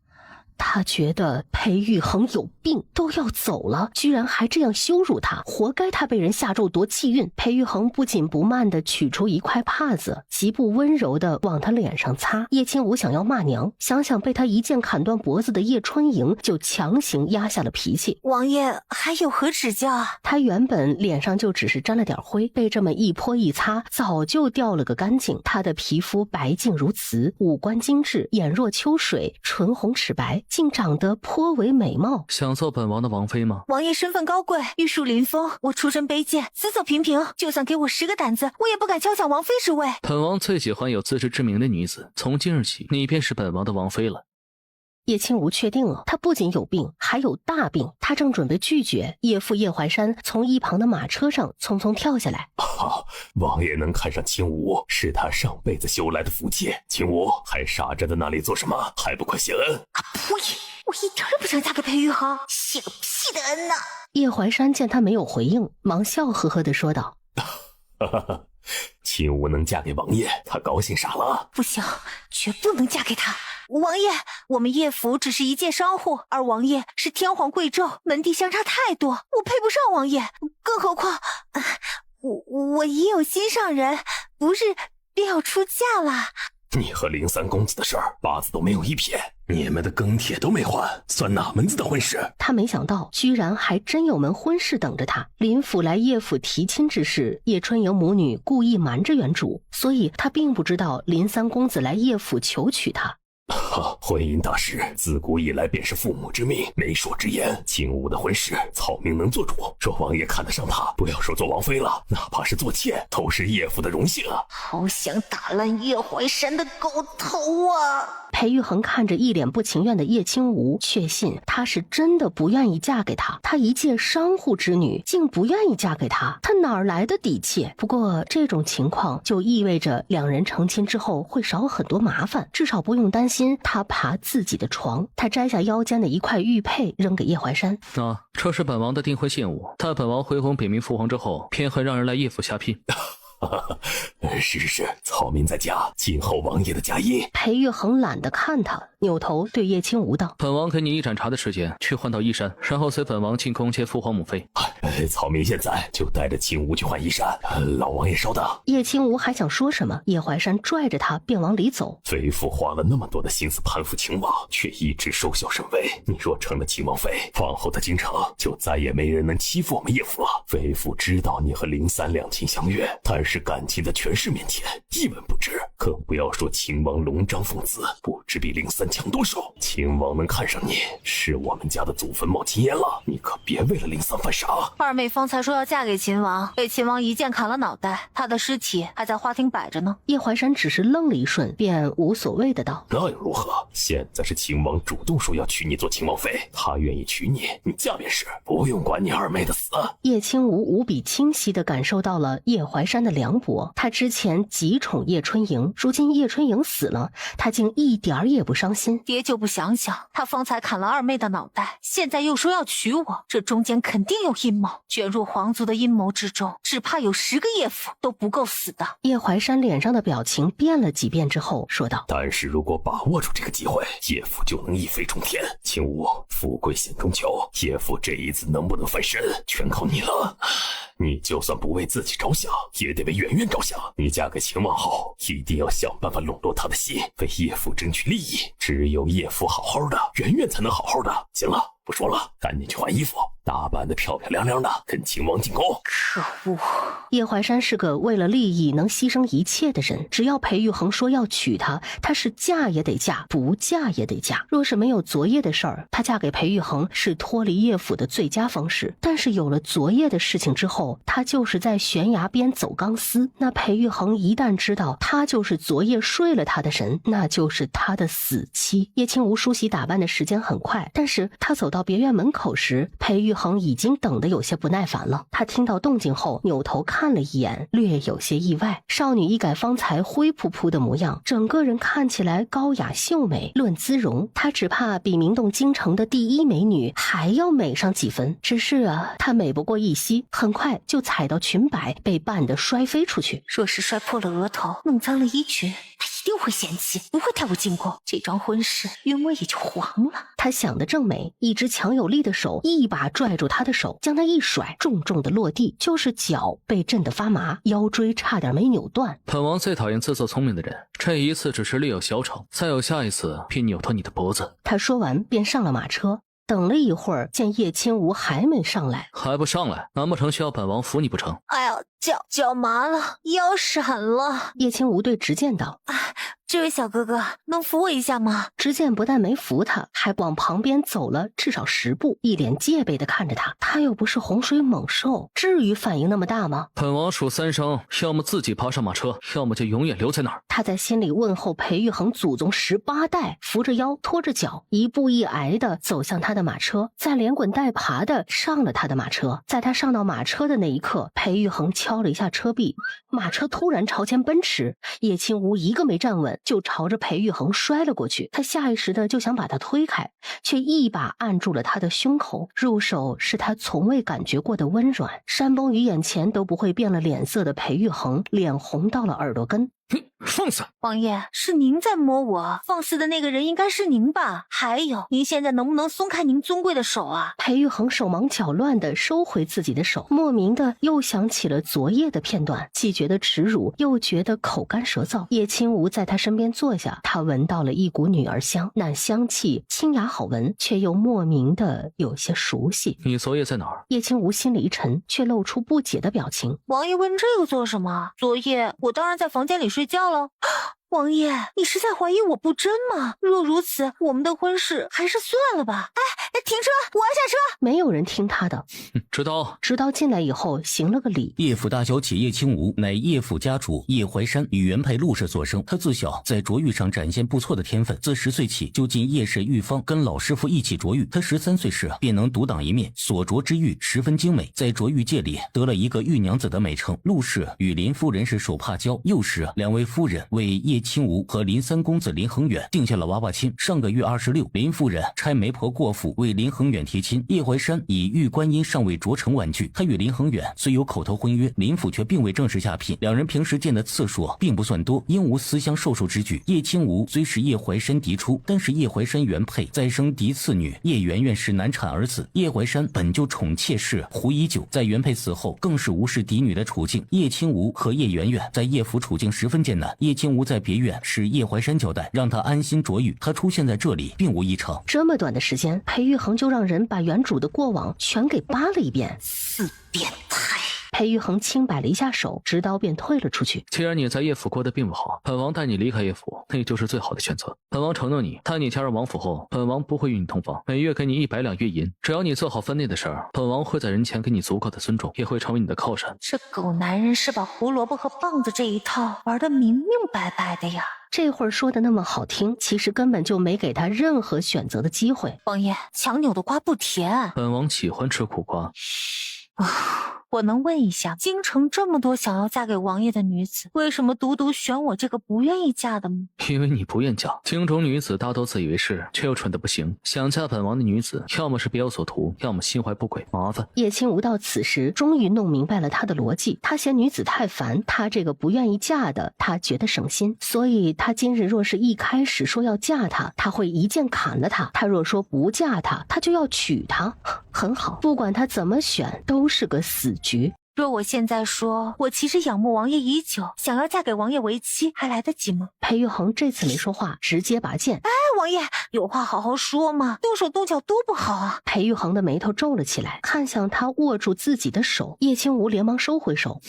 他觉得裴玉衡有病，都要走了，居然还这样羞辱他，活该他被人下咒夺气运。裴玉衡不紧不慢地取出一块帕子，极不温柔地往他脸上擦。叶清无想要骂娘，想想被他一剑砍断脖子的叶春莹，就强行压下了脾气。王爷还有何指教啊？他原本脸上就只是沾了点灰，被这么一泼一擦，早就掉了个干净。他的皮肤白净如瓷，五官精致，眼若秋水，唇红齿白，竟长得颇为美貌。想做本王的王妃吗？王爷身份高贵，玉树临风，我出身卑贱，死走平平，就算给我10个胆子，我也不敢敲响王妃之位。本王最喜欢有自知之明的女子，从今日起，你便是本王的王妃了。叶清无确定了，他不仅有病，还有大病。他正准备拒绝，叶父叶怀山从一旁的马车上匆匆跳下来。王爷能看上清无，是他上辈子修来的福气。清无还傻着在那里做什么？还不快谢恩！呸！我一点也不想嫁给裴玉衡，谢个屁的恩呐！叶怀山见他没有回应，忙笑呵呵地说道：清无能嫁给王爷，他高兴傻了。不行，绝不能嫁给他。王爷，我们叶府只是一介商户，而王爷是天皇贵胄，门第相差太多，我配不上王爷。更何况，我已有心上人，不是便要出嫁了。你和林三公子的事儿，八字都没有一撇，你们的庚帖都没还，算哪门子的婚事？他没想到，居然还真有门婚事等着他。林府来叶府提亲之事，叶春莹母女故意瞒着原主，所以他并不知道林三公子来叶府求娶他。婚姻大事自古以来便是父母之命，媒妁之言。清无的婚事，草民能做主。若王爷看得上她，不要说做王妃了，哪怕是做妾，都是叶府的荣幸啊！好想打烂叶怀山的狗头啊！裴玉衡看着一脸不情愿的叶清无，确信她是真的不愿意嫁给他。她一介商户之女，竟不愿意嫁给他，她哪来的底气？不过这种情况就意味着两人成亲之后会少很多麻烦，至少不用担心他爬自己的床。他摘下腰间的一块玉佩扔给叶怀山：这是本王的订婚信物，待本王回宫禀明父皇之后，便会让人来叶府下聘。是，草民在家，今后王爷的佳音。裴玉衡懒得看他，扭头对叶清无道：本王给你1盏茶的时间，去换到衣衫，然后随本王进宫接父皇母妃。草民现在就带着清无去换衣衫，老王爷稍等。叶清无还想说什么，叶怀山拽着他便往里走。妃父花了那么多的心思攀附秦王，却一直收效甚微。你若成了秦王妃，往后的京城就再也没人能欺负我们叶府了。妃父知道你和林三两情相悦，但是感情在权势面前一文不值，更不要说秦王龙章凤姿，不知比林三强多少。秦王能看上你，是我们家的祖坟冒金烟了，你可别为了林三犯傻。二妹方才说要嫁给秦王，被秦王一剑砍了脑袋，她的尸体还在花厅摆着呢。叶怀山只是愣了一瞬，便无所谓的道：那又如何？现在是秦王主动说要娶你做秦王妃，他愿意娶你，你嫁便是，不用管你二妹的死。叶清无无比清晰地感受到了叶怀山的凉薄。他之前极宠叶春莹，如今叶春莹死了，他竟一点儿也不伤心。爹就不想想，他方才砍了二妹的脑袋，现在又说要娶我，这中间肯定有阴谋。卷入皇族的阴谋之中，只怕有10个叶府都不够死的。叶怀山脸上的表情变了几遍之后说道：但是如果把握住这个机会，叶府就能一飞冲天。清无，富贵险中求，叶府这一次能不能翻身，全靠你了。你就算不为自己着想，也得为圆圆着想。你嫁给秦王后，一定要想办法笼络他的心，为叶府争取利益。只有叶府好好的，圆圆才能好好的。行了，不说了，赶紧去换衣服。打扮得漂漂亮亮的，跟秦王进宫。可恶！叶怀山是个为了利益能牺牲一切的人，只要裴玉衡说要娶她，她是嫁也得嫁，不嫁也得嫁。若是没有昨夜的事儿，她嫁给裴玉衡是脱离叶府的最佳方式。但是有了昨夜的事情之后，她就是在悬崖边走钢丝。那裴玉衡一旦知道她就是昨夜睡了他的人，那就是他的死期。叶清无梳洗打扮的时间很快，但是他走到别院门口时，裴玉衡已经等得有些不耐烦了。他听到动静后扭头看了一眼，略有些意外。少女一改方才灰扑扑的模样，整个人看起来高雅秀美。论姿容，她只怕比名动京城的第一美女还要美上几分。只是她美不过一夕，很快就踩到裙摆，被绊得摔飞出去。若是摔破了额头，弄脏了衣裙，他一定会嫌弃，不会带我进宫。这桩婚事云微也就黄了。他想得正美，一只强有力的手一把拽住他的手，将他一甩，重重的落地，就是脚被震得发麻，腰椎差点没扭断。本王最讨厌自作聪明的人，这一次只是略有小丑，再有下一次便扭断你的脖子。他说完便上了马车。等了一会儿，见叶清无还没上来。还不上来？难不成需要本王扶你不成？哎呀，脚麻了，腰闪了。叶清无对执剑道：这位小哥哥，能扶我一下吗？执剑不但没扶他，还往旁边走了至少10步，一脸戒备地看着他。他又不是洪水猛兽，至于反应那么大吗？本王数3声，要么自己爬上马车，要么就永远留在那儿。他在心里问候裴玉衡祖宗18代，扶着腰拖着脚，一步一挨地走向他的马车，再连滚带爬地上了他的马车。在他上到马车的那一刻，裴玉衡敲了一下车壁，马车突然朝前奔驰，叶清无一个没站稳，就朝着裴玉衡摔了过去。他下意识的就想把他推开，却一把按住了他的胸口，入手是他从未感觉过的温软。山崩于眼前都不会变了脸色的裴玉衡脸红到了耳朵根。放肆！王爷，是您在摸我，放肆的那个人应该是您吧？还有，您现在能不能松开您尊贵的手啊？裴玉衡手忙脚乱地收回自己的手，莫名的又想起了昨夜的片段，既觉得耻辱，又觉得口干舌燥。叶清无在他身边坐下，他闻到了一股女儿香，那香气清雅好闻，却又莫名的有些熟悉。你昨夜在哪儿？叶清无心里一沉，却露出不解的表情。王爷问这个做什么？昨夜我当然在房间里睡觉了。王爷，你是在怀疑我不真吗？若如此，我们的婚事还是算了吧。停车，我要下车。没有人听他的。知道。直到进来以后行了个礼。叶府大小姐叶清无乃叶府家主叶怀山与原配陆氏所生，她自小在琢玉上展现不错的天分，自10岁起就进叶氏玉坊，跟老师傅一起琢玉。她13岁时便能独当一面，所琢之玉十分精美，在琢玉界里得了一个玉娘子的美称。陆氏与林夫人是手帕交，幼时2位夫人为叶清无和林三公子林恒远定下了娃娃亲。上个月26，林夫人差媒婆过府为林恒远提亲，叶怀山以玉观音尚未着成婉拒。他与林恒远虽有口头婚约，林府却并未正式下聘，两人平时见的次数并不算多，因无私相授受之举。叶清无虽是叶怀山嫡出，但是叶怀山原配再生嫡次女叶圆圆是难产儿子。叶怀山本就宠妾室胡已久，在原配死后更是无视嫡女的处境。叶清无和叶圆圆在叶府处境十分艰难，叶清无在别院是叶怀山交代，让他安心琢玉，他出现在这里并无异常。这么短的时间，裴玉衡就让人把原主的过往全给扒了一遍。死变态！裴玉衡轻摆了一下手，执刀便退了出去。既然你在叶府过得并不好，本王带你离开叶府，那就是最好的选择。本王承诺你，带你加入王府后，本王不会与你同房，每月给你100两月银，只要你做好分内的事儿，本王会在人前给你足够的尊重，也会成为你的靠山。这狗男人是把胡萝卜和棒子这一套玩得明明白白的呀！这会儿说的那么好听，其实根本就没给他任何选择的机会。王爷，强扭的瓜不甜，本王喜欢吃苦瓜。我能问一下，京城这么多想要嫁给王爷的女子，为什么独独选我这个不愿意嫁的吗？因为你不愿嫁。京中女子大都自以为是，却又蠢得不行。想嫁本王的女子，要么是别有所图，要么心怀不轨，麻烦。叶清无到此时终于弄明白了他的逻辑，他嫌女子太烦，他这个不愿意嫁的，他觉得省心，所以他今日若是一开始说要嫁他，他会一剑砍了他；他若说不嫁他，他就要娶她。很好，不管他怎么选，都是个死局。若我现在说我其实仰慕王爷已久，想要嫁给王爷为妻，还来得及吗？裴玉衡这次没说话，直接拔剑。哎，王爷，有话好好说嘛，动手动脚多不好啊！裴玉衡的眉头皱了起来，看向他握住自己的手。叶清无连忙收回手，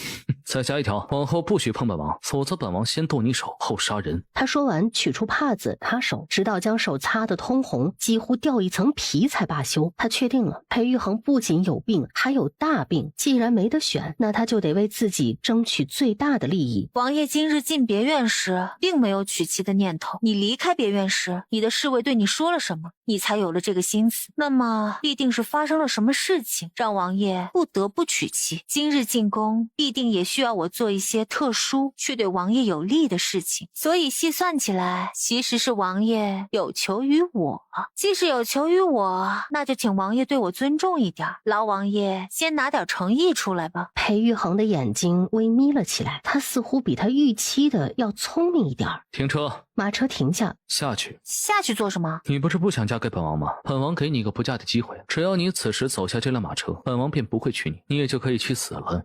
再加一条，往后不许碰本王，否则本王先剁你手，后杀人。他说完，取出帕子擦手，直到将手擦得通红，几乎掉一层皮才罢休。他确定了，裴玉衡不仅有病，还有大病。既然没得选，那他就得为自己争取最大的利益。王爷今日进别院时，并没有娶妻的念头。你离开别院时，你的侍卫对你说了什么，你才有了这个心思？那么，必定是发生了什么事情，让王爷不得不娶妻。今日进宫，必定也需要我做一些特殊却对王爷有利的事情。所以细算起来，其实是王爷有求于我。既是有求于我，那就请王爷对我尊重一点，劳王爷先拿点诚意出来吧。裴玉衡的眼睛微眯了起来，他似乎比他预期的要聪明一点。停车！马车停下，下去。下去做什么？你不是不想嫁给本王吗？本王给你一个不嫁的机会，只要你此时走下这辆马车，本王便不会娶你，你也就可以去死了。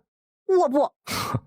我不。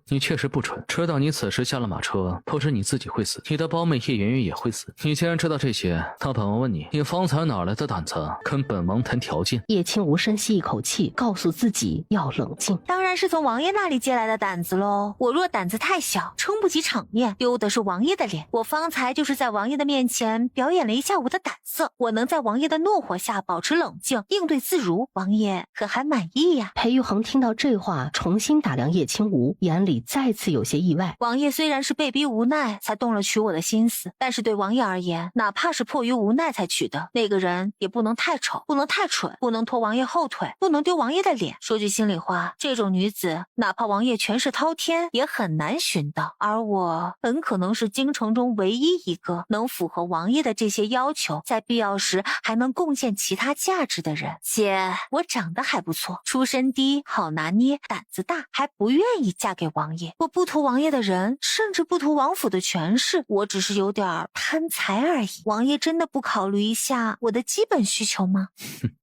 你确实不蠢，知道你此时下了马车，不是你自己会死，你的胞妹叶圆圆也会死。你既然知道这些，那本王问你，你方才哪来的胆子跟本王谈条件？叶清无深吸一口气，告诉自己要冷静。当然是从王爷那里借来的胆子喽。我若胆子太小，撑不起场面，丢的是王爷的脸。我方才就是在王爷的面前表演了一下我的胆色，我能在王爷的怒火下保持冷静，应对自如，王爷可还满意呀？裴玉衡听到这话，重新打量叶清无，眼里再次有些意外。王爷虽然是被逼无奈才动了娶我的心思，但是对王爷而言，哪怕是迫于无奈才娶的，那个人也不能太丑，不能太蠢，不能拖王爷后腿，不能丢王爷的脸。说句心里话，这种女子哪怕王爷权势滔天，也很难寻到，而我很可能是京城中唯一一个能符合王爷的这些要求，在必要时还能贡献其他价值的人。且我长得还不错，出身低，好拿捏，胆子大，还不愿意嫁给王爷。我不图王爷的人，甚至不图王府的权势，我只是有点贪财而已。王爷真的不考虑一下我的基本需求吗？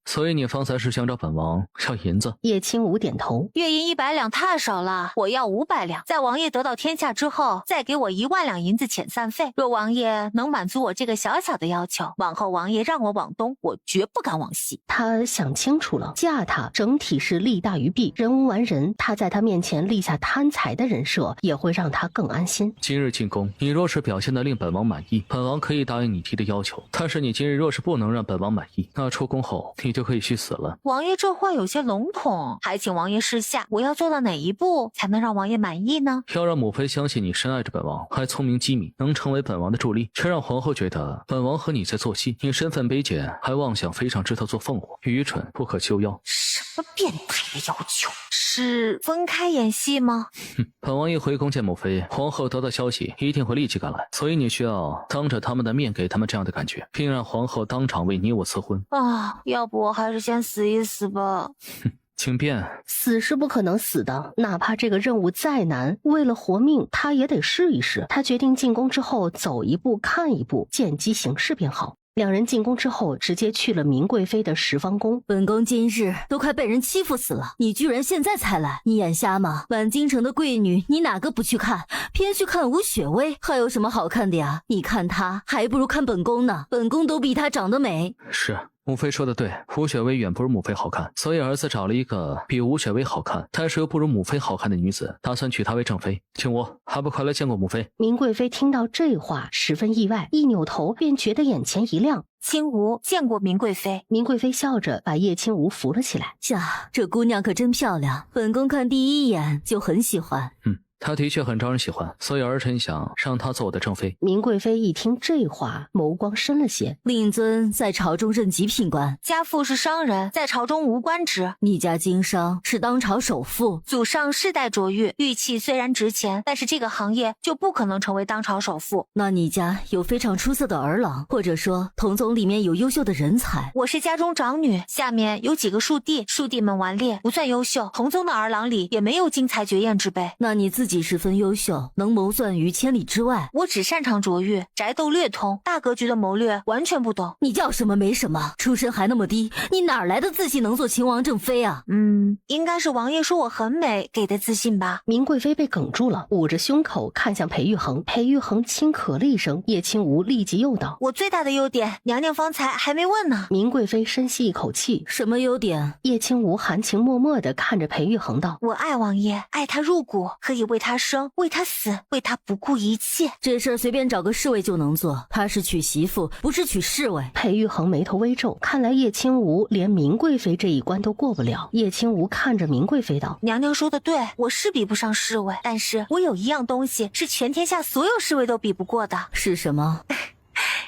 所以你方才是想找本王要银子？叶清无点头。月银100两太少了，我要500两，在王爷得到天下之后，再给我1万两银子遣散费。若王爷能满足我这个小小的要求，往后王爷让我往东，我绝不敢往西。他想清楚了，嫁他整体是利大于弊，人无完人，他在他面前立下贪财的人设，也会让他更安心。今日进宫，你若是表现得令本王满意，本王可以答应你提的要求，但是你今日若是不能让本王满意，那出宫后你就可以去死了。王爷这话有些笼统，还请王爷示下，我要做到哪一步才能让王爷满意呢？要让母妃相信你深爱着本王，还聪明机敏，能成为本王的助力，却让皇后觉得本王和你在做戏，你身份卑贱，还妄想飞上枝头做凤凰，愚蠢不可救药。什么变态的要求？是分开演戏吗？本王一回宫见母妃，皇后得到消息一定会立即赶来，所以你需要当着他们的面给他们这样的感觉，并让皇后当场为你我赐婚。要不我还是先死一死吧。请便。死是不可能死的，哪怕这个任务再难，为了活命，他也得试一试。他决定进宫之后走一步看一步，见机行事便好。两人进宫之后，直接去了明贵妃的十方宫。本宫今日都快被人欺负死了，你居然现在才来，你眼瞎吗？晚京城的贵女，你哪个不去看？偏去看吴雪薇，还有什么好看的呀？你看她，还不如看本宫呢，本宫都比她长得美。是。母妃说的对，吴雪薇远不如母妃好看，所以儿子找了一个比吴雪薇好看，但是又不如母妃好看的女子，打算娶她为正妃。请我还不快来见过母妃？明贵妃听到这话十分意外，一扭头便觉得眼前一亮。清无见过明贵妃。明贵妃笑着把叶清无扶了起来。呀，这姑娘可真漂亮，本宫看第一眼就很喜欢。她的确很招人喜欢，所以儿臣想让她做我的正妃。明贵妃一听这话，眸光深了些。令尊在朝中任极品官，家父是商人，在朝中无官职。你家经商是当朝首富，祖上世代琢玉，玉器虽然值钱，但是这个行业就不可能成为当朝首富。那你家有非常出色的儿郎，或者说同宗里面有优秀的人才？我是家中长女，下面有几个庶弟，庶弟们顽劣，不算优秀，同宗的儿郎里也没有经才绝艳之辈。那你自己己十分优秀，能谋算于千里之外。我只擅长卓越，宅斗略通，大格局的谋略完全不懂。你叫什么没什么，出身还那么低，你哪来的自信能做秦王正妃啊？应该是王爷说我很美给的自信吧。明贵妃被哽住了，捂着胸口看向裴玉衡。裴玉衡轻咳了一声，叶清无立即又道：我最大的优点，娘娘方才还没问呢。明贵妃深吸一口气，什么优点？叶清无含情脉脉地看着裴玉衡道：我爱王爷，爱他入骨，可以为他生，为他死，为他不顾一切。这事儿随便找个侍卫就能做，他是娶媳妇，不是娶侍卫。裴玉衡眉头微皱，看来叶清无连明贵妃这一关都过不了。叶清无看着明贵妃道：娘娘说的对，我是比不上侍卫，但是我有一样东西是全天下所有侍卫都比不过的。是什么？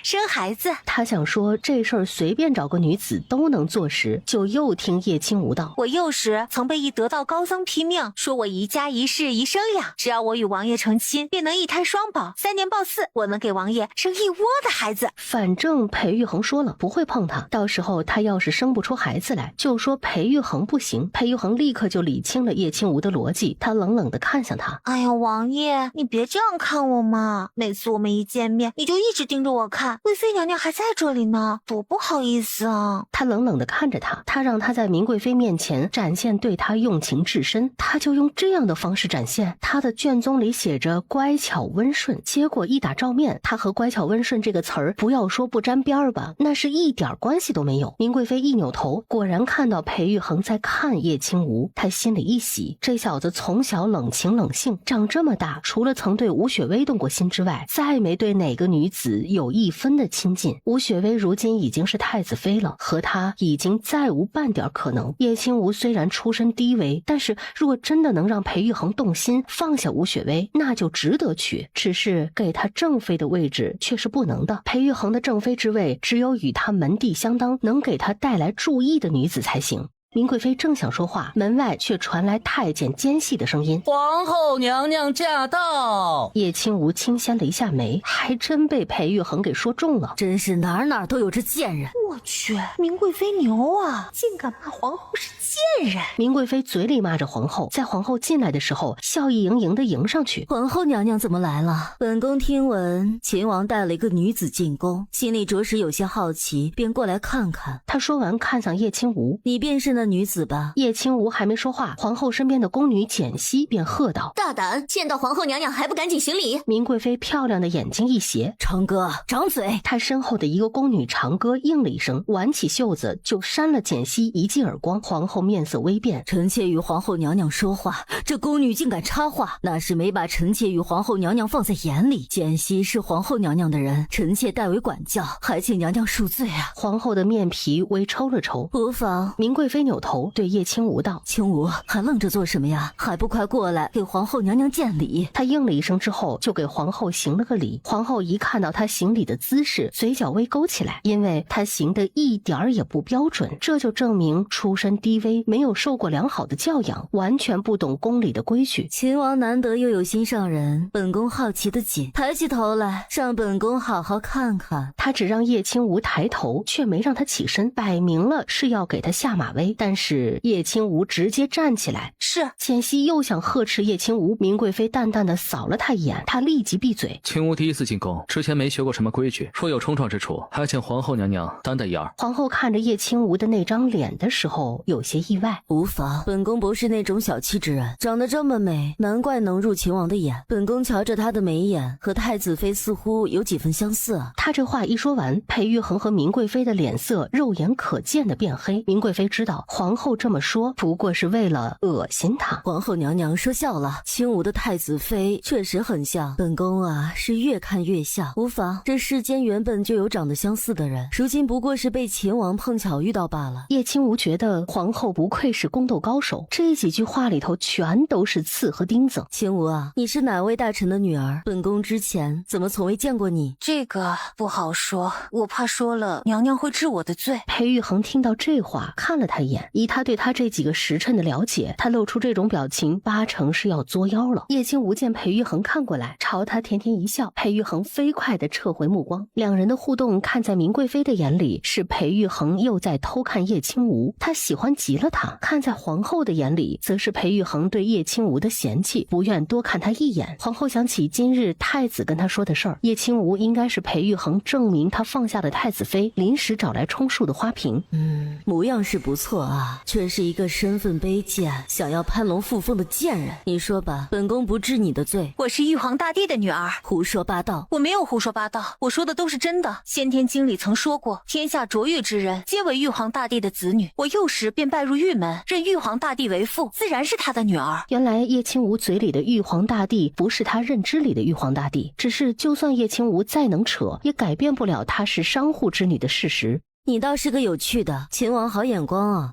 生孩子。他想说这事儿随便找个女子都能做时，就又听叶清无道：我幼时曾被一得道高僧批命，说我一家一室一生养，只要我与王爷成亲，便能一胎双宝，3年抱4，我能给王爷生一窝的孩子。反正裴玉衡说了不会碰他，到时候他要是生不出孩子来，就说裴玉衡不行。裴玉衡立刻就理清了叶清无的逻辑，他冷冷地看向他：哎呀，王爷，你别这样看我嘛，每次我们一见面，你就一直盯着我看，贵妃娘娘还在这里呢，多不好意思啊。他冷冷地看着他，他让他在明贵妃面前展现对他用情至深，他就用这样的方式展现。他的卷宗里写着乖巧温顺，结果一打照面，他和乖巧温顺这个词儿，不要说不沾边儿吧，那是一点关系都没有。明贵妃一扭头，果然看到裴玉衡在看叶清无，他心里一喜，这小子从小冷情冷性，长这么大，除了曾对吴雪薇动过心之外，再没对哪个女子有一分的亲近。吴雪薇如今已经是太子妃了，和他已经再无半点可能。叶清无虽然出身低微，但是若真的能让裴玉衡动心，放下吴雪薇，那就值得娶，只是给他正妃的位置却是不能的。裴玉衡的正妃之位，只有与他门第相当，能给他带来注意的女子才行。明贵妃正想说话，门外却传来太监奸细的声音：皇后娘娘驾到。叶清无轻掀了一下眉，还真被裴玉衡给说中了，真是哪哪都有这贱人。我去，明贵妃牛啊，竟敢骂皇后是贱人。明贵妃嘴里骂着皇后，在皇后进来的时候笑意盈盈地迎上去：皇后娘娘怎么来了？本宫听闻秦王带了一个女子进宫，心里着实有些好奇，便过来看看。他说完看向叶清无：你便是那女子吧？叶清无还没说话，皇后身边的宫女简溪便喝道：大胆，见到皇后娘娘还不赶紧行礼？明贵妃漂亮的眼睛一斜：长歌，掌嘴！她身后的一个宫女长歌应了一声，挽起袖子就扇了简溪一记耳光。皇后面色微变：臣妾与皇后娘娘说话，这宫女竟敢插话，那是没把臣妾与皇后娘娘放在眼里。简溪是皇后娘娘的人，臣妾代为管教，还请娘娘恕罪啊。皇后的面皮微抽了抽：无妨。明贵妃扭头对叶清无道：清无，还愣着做什么呀？还不快过来给皇后娘娘见礼。她应了一声之后就给皇后行了个礼。皇后一看到她行礼的姿势，嘴角微勾起来，因为她行得一点儿也不标准，这就证明出身低微，没有受过良好的教养，完全不懂宫里的规矩。秦王难得又有心上人，本宫好奇的紧，抬起头来让本宫好好看看。他只让叶清无抬头，却没让他起身，摆明了是要给他下马威。但是叶清无直接站起来：是。简溪又想呵斥叶清无，明贵妃淡淡的扫了他一眼，他立即闭嘴。清无第一次进宫，之前没学过什么规矩，若有冲撞之处，还请皇后娘娘担待一二。皇后看着叶清无的那张脸的时候有些意外：无妨，本宫不是那种小气之人，长得这么美，难怪能入秦王的眼。本宫瞧着她的眉眼和太子妃似乎有几分相似啊。他这话一说完，裴玉衡和明贵妃的脸色肉眼可见的变黑。明贵妃知道皇后这么说不过是为了恶心她。皇后娘娘说笑了，清无的太子妃确实很像，本宫啊是越看越像。无妨，这世间原本就有长得相似的人，如今不过是被秦王碰巧遇到罢了。叶清无觉得皇后不愧是宫斗高手，这几句话里头全都是刺和钉子。清无啊，你是哪位大臣的女儿？本宫之前怎么从未见过你？这个不好说，我怕说了娘娘会治我的罪。裴玉衡听到这话看了他一眼，眼。以他对他这几个时辰的了解，他露出这种表情八成是要作妖了。叶清无见裴玉衡看过来，朝他甜甜一笑，裴玉衡飞快地撤回目光。两人的互动看在明贵妃的眼里是裴玉衡又在偷看叶清无，他喜欢极了他；看在皇后的眼里，则是裴玉衡对叶清无的嫌弃，不愿多看他一眼。皇后想起今日太子跟他说的事儿，叶清无应该是裴玉衡证明他放下了太子妃，临时找来充数的花瓶。模样是不错啊，却是一个身份卑贱、想要攀龙附凤的贱人。你说吧，本宫不治你的罪。我是玉皇大帝的女儿。胡说八道！我没有胡说八道，我说的都是真的。先天经里曾说过，天下卓越之人皆为玉皇大帝的子女。我幼时便拜入玉门，认玉皇大帝为父，自然是他的女儿。原来叶清无嘴里的玉皇大帝不是他认知里的玉皇大帝，只是就算叶清无再能扯，也改变不了他是商户之女的事实。你倒是个有趣的，秦王好眼光啊！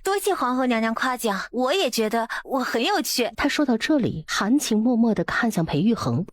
多谢皇后娘娘夸奖，我也觉得我很有趣。他说到这里，含情脉脉地看向裴玉衡。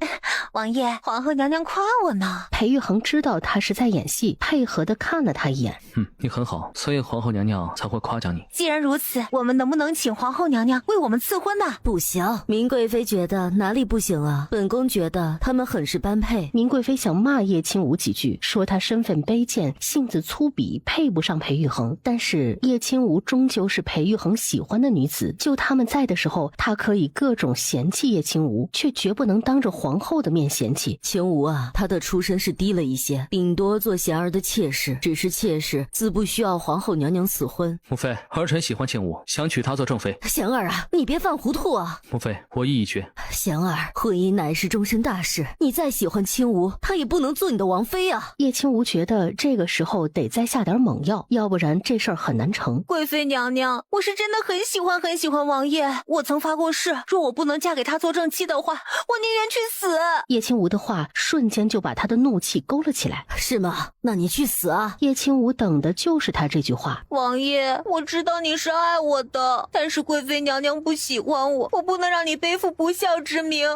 王爷，皇后娘娘夸我呢。裴玉衡知道他是在演戏，配合地看了他一眼。你很好，所以皇后娘娘才会夸奖你。既然如此，我们能不能请皇后娘娘为我们赐婚呢？不行，明贵妃觉得哪里不行啊？本宫觉得他们很是般配。明贵妃想骂叶清无几句，说他身份卑贱，性子粗鄙，配不上裴玉衡。但是叶清无终究是裴玉衡喜欢的女子，就他们在的时候，他可以各种嫌弃叶清无，却绝不能当着皇后的面嫌弃。清无啊，她的出身是低了一些，顶多做贤儿的妾室，只是妾室自不需要皇后娘娘赐婚。母妃，儿臣喜欢清无，想娶她做正妃。贤儿啊，你别犯糊涂啊！母妃，我意已决。贤儿，婚姻乃是终身大事，你再喜欢清无，她也不能做你的王妃啊！叶清无觉得这个时候得再下点猛药，要不然这事儿很难成。贵妃娘娘，我是真的很喜欢王爷，我曾发过誓，若我不能嫁给他做正妻的话，我宁愿去死。叶清无的话瞬间就把他的怒气勾了起来。是吗？那你去死啊！叶清无等的就是他这句话。王爷，我知道你是爱我的，但是贵妃娘娘不喜欢我，我不能让你背负不孝之名，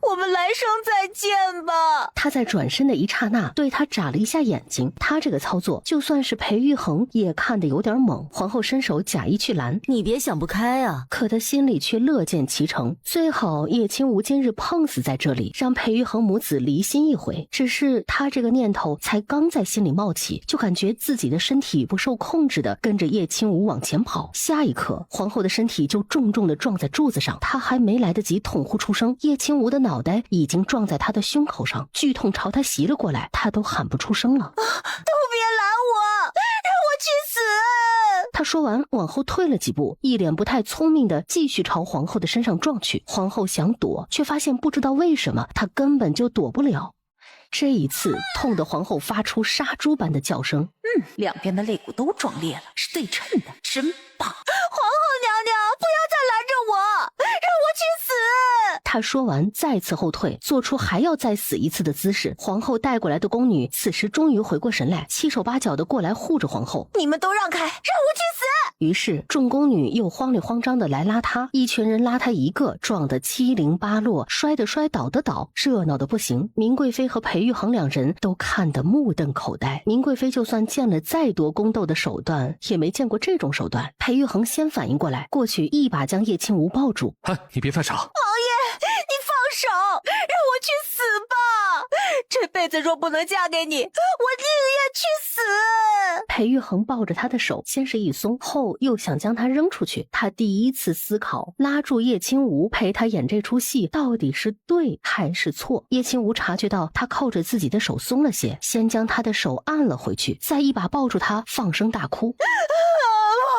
我们来生再见吧。他在转身的一刹那对他眨了一下眼睛，他这个操作就算是裴玉衡也看得有点猛。皇后伸手假意去拦，你别想不开啊！可他心里却乐见其成，最好叶清无今日碰死在这里，让裴玉衡母子离心一回。只是他这个念头才刚在心里冒起，就感觉自己的身体不受控制的跟着叶清无往前跑。下一刻，皇后的身体就重重的撞在柱子上，他还没来得及痛呼出声，叶清无的脑袋已经撞在他的胸口上，剧痛朝他袭了过来，他都喊不出声了。都别拦我，让我去死！他说完往后退了几步，一脸不太聪明的继续朝皇后的身上撞去。皇后想躲，却发现不知道为什么她根本就躲不了。这一次痛得皇后发出杀猪般的叫声。两边的肋骨都撞裂了，是对称的，真棒！皇后娘娘，不要再拦着我，让我去死！他说完再次后退，做出还要再死一次的姿势。皇后带过来的宫女此时终于回过神来，七手八脚的过来护着皇后。你们都让开，让我去死！于是众宫女又慌里慌张的来拉他，一群人拉他一个，撞得七零八落，摔的摔，倒的倒，热闹的不行。明贵妃和裴玉衡两人都看得目瞪口呆。明贵妃就算见了再多宫斗的手段，也没见过这种手段。裴玉衡先反应过来，过去一把将叶清无抱住。你别犯傻！王爷，你放手，让我去死吧！这辈子若不能嫁给你，我宁愿去死！裴玉衡抱着他的手，先是一松，后又想将他扔出去。他第一次思考，拉住叶清无陪他演这出戏到底是对还是错。叶清无察觉到他扣着自己的手松了些，先将他的手按了回去，再一把抱住他，放声大哭。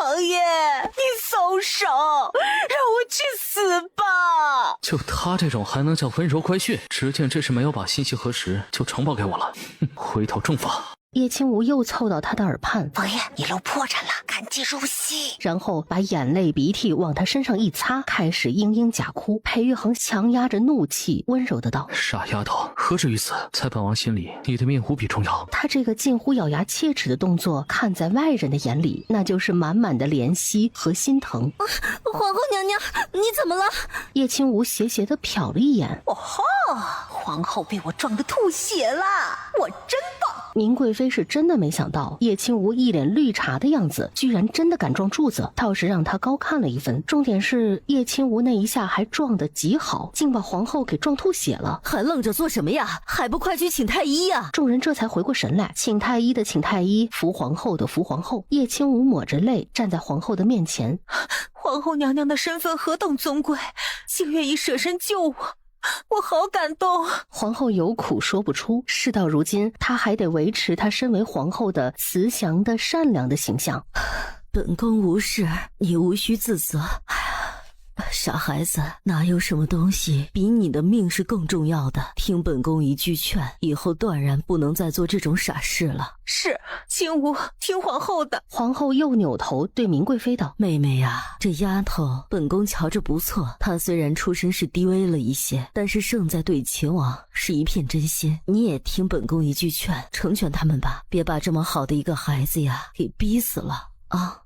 王爷，你松手，让我去死吧！就他这种还能叫温柔乖训？只见这是没有把信息核实就呈报给我了，回头重罚。叶清无又凑到他的耳畔，王爷，你露破绽了，赶紧入戏。然后把眼泪鼻涕往他身上一擦，开始嘤嘤假哭。裴玉衡强压着怒气，温柔的道：傻丫头，何至于此？在本王心里，你的命无比重要。他这个近乎咬牙切齿的动作，看在外人的眼里，那就是满满的怜惜和心疼。皇后娘娘，你怎么了？叶清无斜斜的瞟了一眼。皇后被我撞得吐血了，我真棒！明贵妃是真的没想到，叶清无一脸绿茶的样子，居然真的敢撞柱子，倒是让他高看了一分。重点是叶清无那一下还撞得极好，竟把皇后给撞吐血了。还愣着做什么呀？还不快去请太医呀！众人这才回过神来，请太医的请太医，扶皇后的扶皇后。叶清无抹着泪站在皇后的面前，皇后娘娘的身份何等尊贵，竟愿意舍身救我，我好感动。皇后有苦说不出，事到如今，她还得维持她身为皇后的慈祥的善良的形象。本宫无事，你无需自责。傻孩子，哪有什么东西比你的命是更重要的？听本宫一句劝，以后断然不能再做这种傻事了。是，清无听皇后的。皇后又扭头对明贵妃道：妹妹呀，这丫头本宫瞧着不错，她虽然出身是低微了一些，但是胜在对秦王是一片真心。你也听本宫一句劝，成全他们吧，别把这么好的一个孩子呀给逼死了。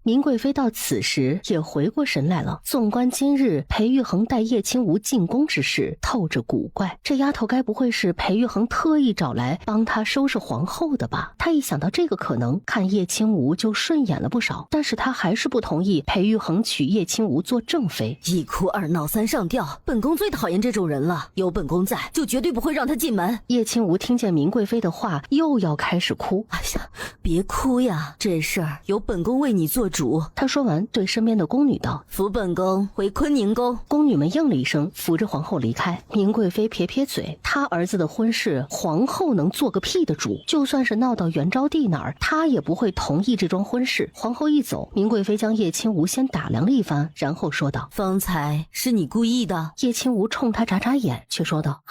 明贵妃到此时也回过神来了。纵观今日裴玉衡带叶清无进宫之事，透着古怪。这丫头该不会是裴玉衡特意找来帮她收拾皇后的吧？他一想到这个可能，看叶清无就顺眼了不少。但是他还是不同意裴玉衡娶叶清无做正妃。一哭二闹三上吊，本宫最讨厌这种人了。有本宫在，就绝对不会让他进门。叶清无听见明贵妃的话，又要开始哭。哎呀，别哭呀，这事儿由本宫为你做主。他说完对身边的宫女道：扶本宫回坤宁宫。宫女们应了一声，扶着皇后离开。明贵妃撇撇嘴，她儿子的婚事皇后能做个屁的主，就算是闹到元昭帝那儿，她也不会同意这桩婚事。皇后一走，明贵妃将叶清无先打量了一番，然后说道：方才是你故意的？叶清无冲她眨眨眼，却说道：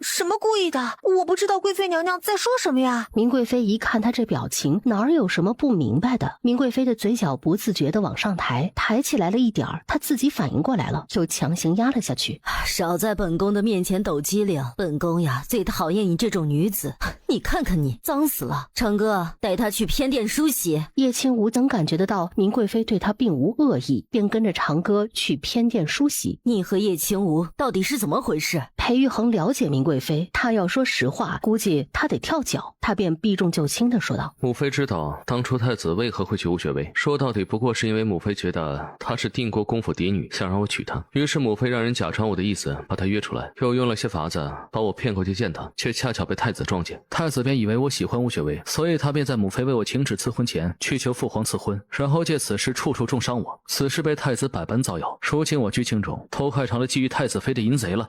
什么故意的？我不知道贵妃娘娘在说什么呀。明贵妃一看她这表情，哪儿有什么不明白的？明贵妃的嘴角不自觉地往上抬，抬起来了一点儿，她自己反应过来了，又强行压了下去。少在本宫的面前抖机灵，本宫呀最讨厌你这种女子。你看看你，脏死了。长哥，带她去偏殿梳洗。叶清无能感觉得到明贵妃对她并无恶意，便跟着长哥去偏殿梳洗。你和叶清无到底是怎么回事？裴玉衡了解明贵妃，他要说实话，估计他得跳脚。他便避重就轻地说道：母妃知道当初太子为何会娶吴雪薇，说到底不过是因为母妃觉得她是定国公府嫡女，想让我娶她。于是母妃让人假传我的意思，把她约出来，又用了些法子把我骗过去见她，却恰巧被太子撞见。太子便以为我喜欢吴雪薇，所以他便在母妃为我请旨赐婚前去求父皇赐婚，然后借此事处处重伤我。此事被太子百般造谣，如今我居京中，头快成了觊觎太子妃的淫贼了。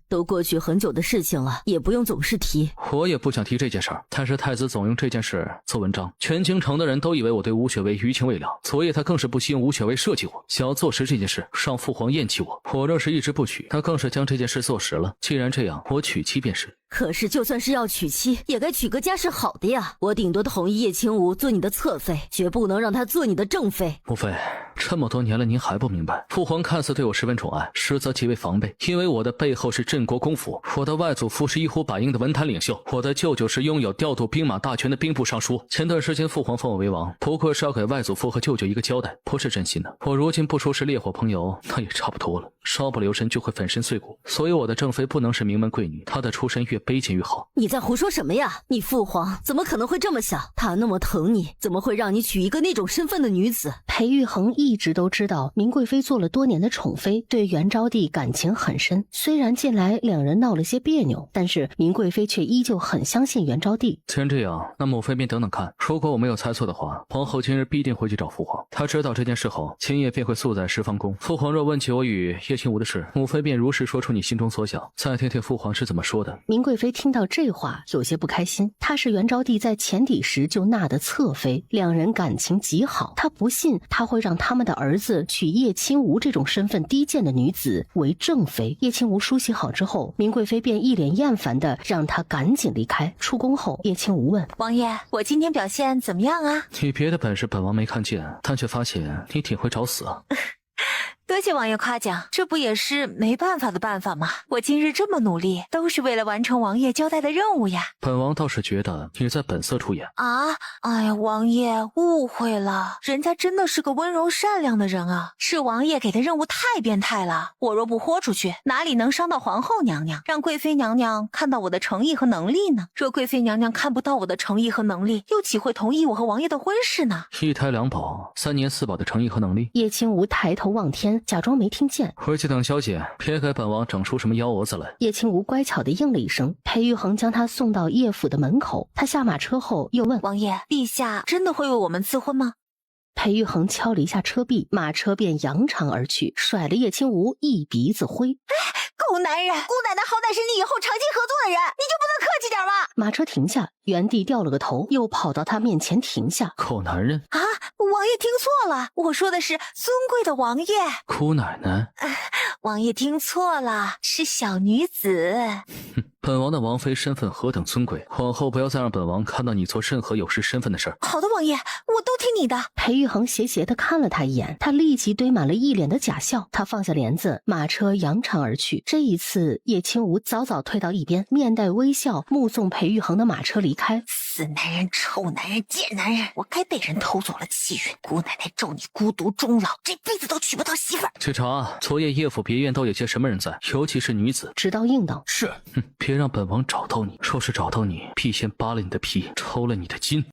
都过去很久的事情了，也不用总是提。我也不想提这件事儿，但是太子总用这件事做文章，全京城的人都以为我对吴雪薇余情未了，所以他更是不惜用吴雪薇设计我，想要坐实这件事，让父皇厌弃我。我若是一直不娶，他更是将这件事坐实了。既然这样，我娶妻便是。可是就算是要娶妻，也该娶个家世好的呀。我顶多同意叶清无做你的侧妃，绝不能让他做你的正妃。母妃，这么多年了，您还不明白？父皇看似对我十分宠爱，实则极为防备，因为我的背后是镇国公府，我的外祖父是一呼百应的文坛领袖，我的舅舅是拥有调度兵马大权的兵部尚书。前段时间父皇封我为王，不过是要给外祖父和舅舅一个交代，不是真心的。我如今不说是烈火烹油，那也差不多了，稍不留神就会粉身碎骨。所以我的正妃不能是名门贵女，她的出身越卑贱越好。你在胡说什么呀？你父皇怎么可能会这么想？他那么疼你，怎么会让你娶一个那种身份的女子？裴玉衡一直都知道明贵妃做了多年的宠妃，对元昭帝感情很深。虽然近来两人闹了些别扭，但是明贵妃却依旧很相信元昭帝。既然这样，那母妃便等等看。如果我没有猜错的话，皇后今日必定会去找父皇。她知道这件事后，今夜便会宿在十方宫。父皇若问起我与叶清无的事，母妃便如实说出你心中所想，再听听父皇是怎么说的。明贵妃听到这话有些不开心，她是元昭帝在前底时就纳的侧妃，两人感情极好，她不信他会让他们的儿子娶叶清无这种身份低贱的女子为正妃。叶清无梳洗好之后，明贵妃便一脸厌烦的让他赶紧离开。出宫后，叶清无问：王爷，我今天表现怎么样啊？你别的本事本王没看见，但却发现你挺会找死啊。对多谢王爷夸奖，这不也是没办法的办法吗？我今日这么努力，都是为了完成王爷交代的任务呀。本王倒是觉得你在本色出演啊！哎呀，王爷误会了，人家真的是个温柔善良的人啊，是王爷给的任务太变态了，我若不豁出去，哪里能伤到皇后娘娘，让贵妃娘娘看到我的诚意和能力呢？若贵妃娘娘看不到我的诚意和能力，又岂会同意我和王爷的婚事呢？一胎两宝、3年4宝的诚意和能力。叶清无抬头望天，假装没听见。回去等消息，别给本王整出什么幺蛾子来。叶清无乖巧地应了一声。裴玉衡将他送到叶府的门口，他下马车后又问王爷，陛下真的会为我们赐婚吗？裴玉衡敲了一下车壁，马车便扬长而去，甩了叶清无一鼻子灰。狗男人，姑奶奶好歹是你以后长期合作的人，你就不能客气点吗？马车停下，原地掉了个头，又跑到他面前停下。狗男人啊！王爷听错了，我说的是尊贵的王爷。姑奶奶，王爷听错了，是小女子。本王的王妃身份何等尊贵，往后不要再让本王看到你做任何有失身份的事儿。好的，王爷，我都听你的。裴玉衡斜斜地看了他一眼，他立即堆满了一脸的假笑。他放下帘子，马车扬长而去。这一次，叶清无早早退到一边，面带微笑，目送裴玉衡的马车离开。死男人，臭男人，贱男人，我该被人偷走了气运。姑奶奶咒你孤独终老，这辈子都娶不到媳妇儿。去查昨夜叶府别院都有些什么人在，尤其是女子。直到应道是。别让本王找到你，若是找到你，必先扒了你的皮，抽了你的筋。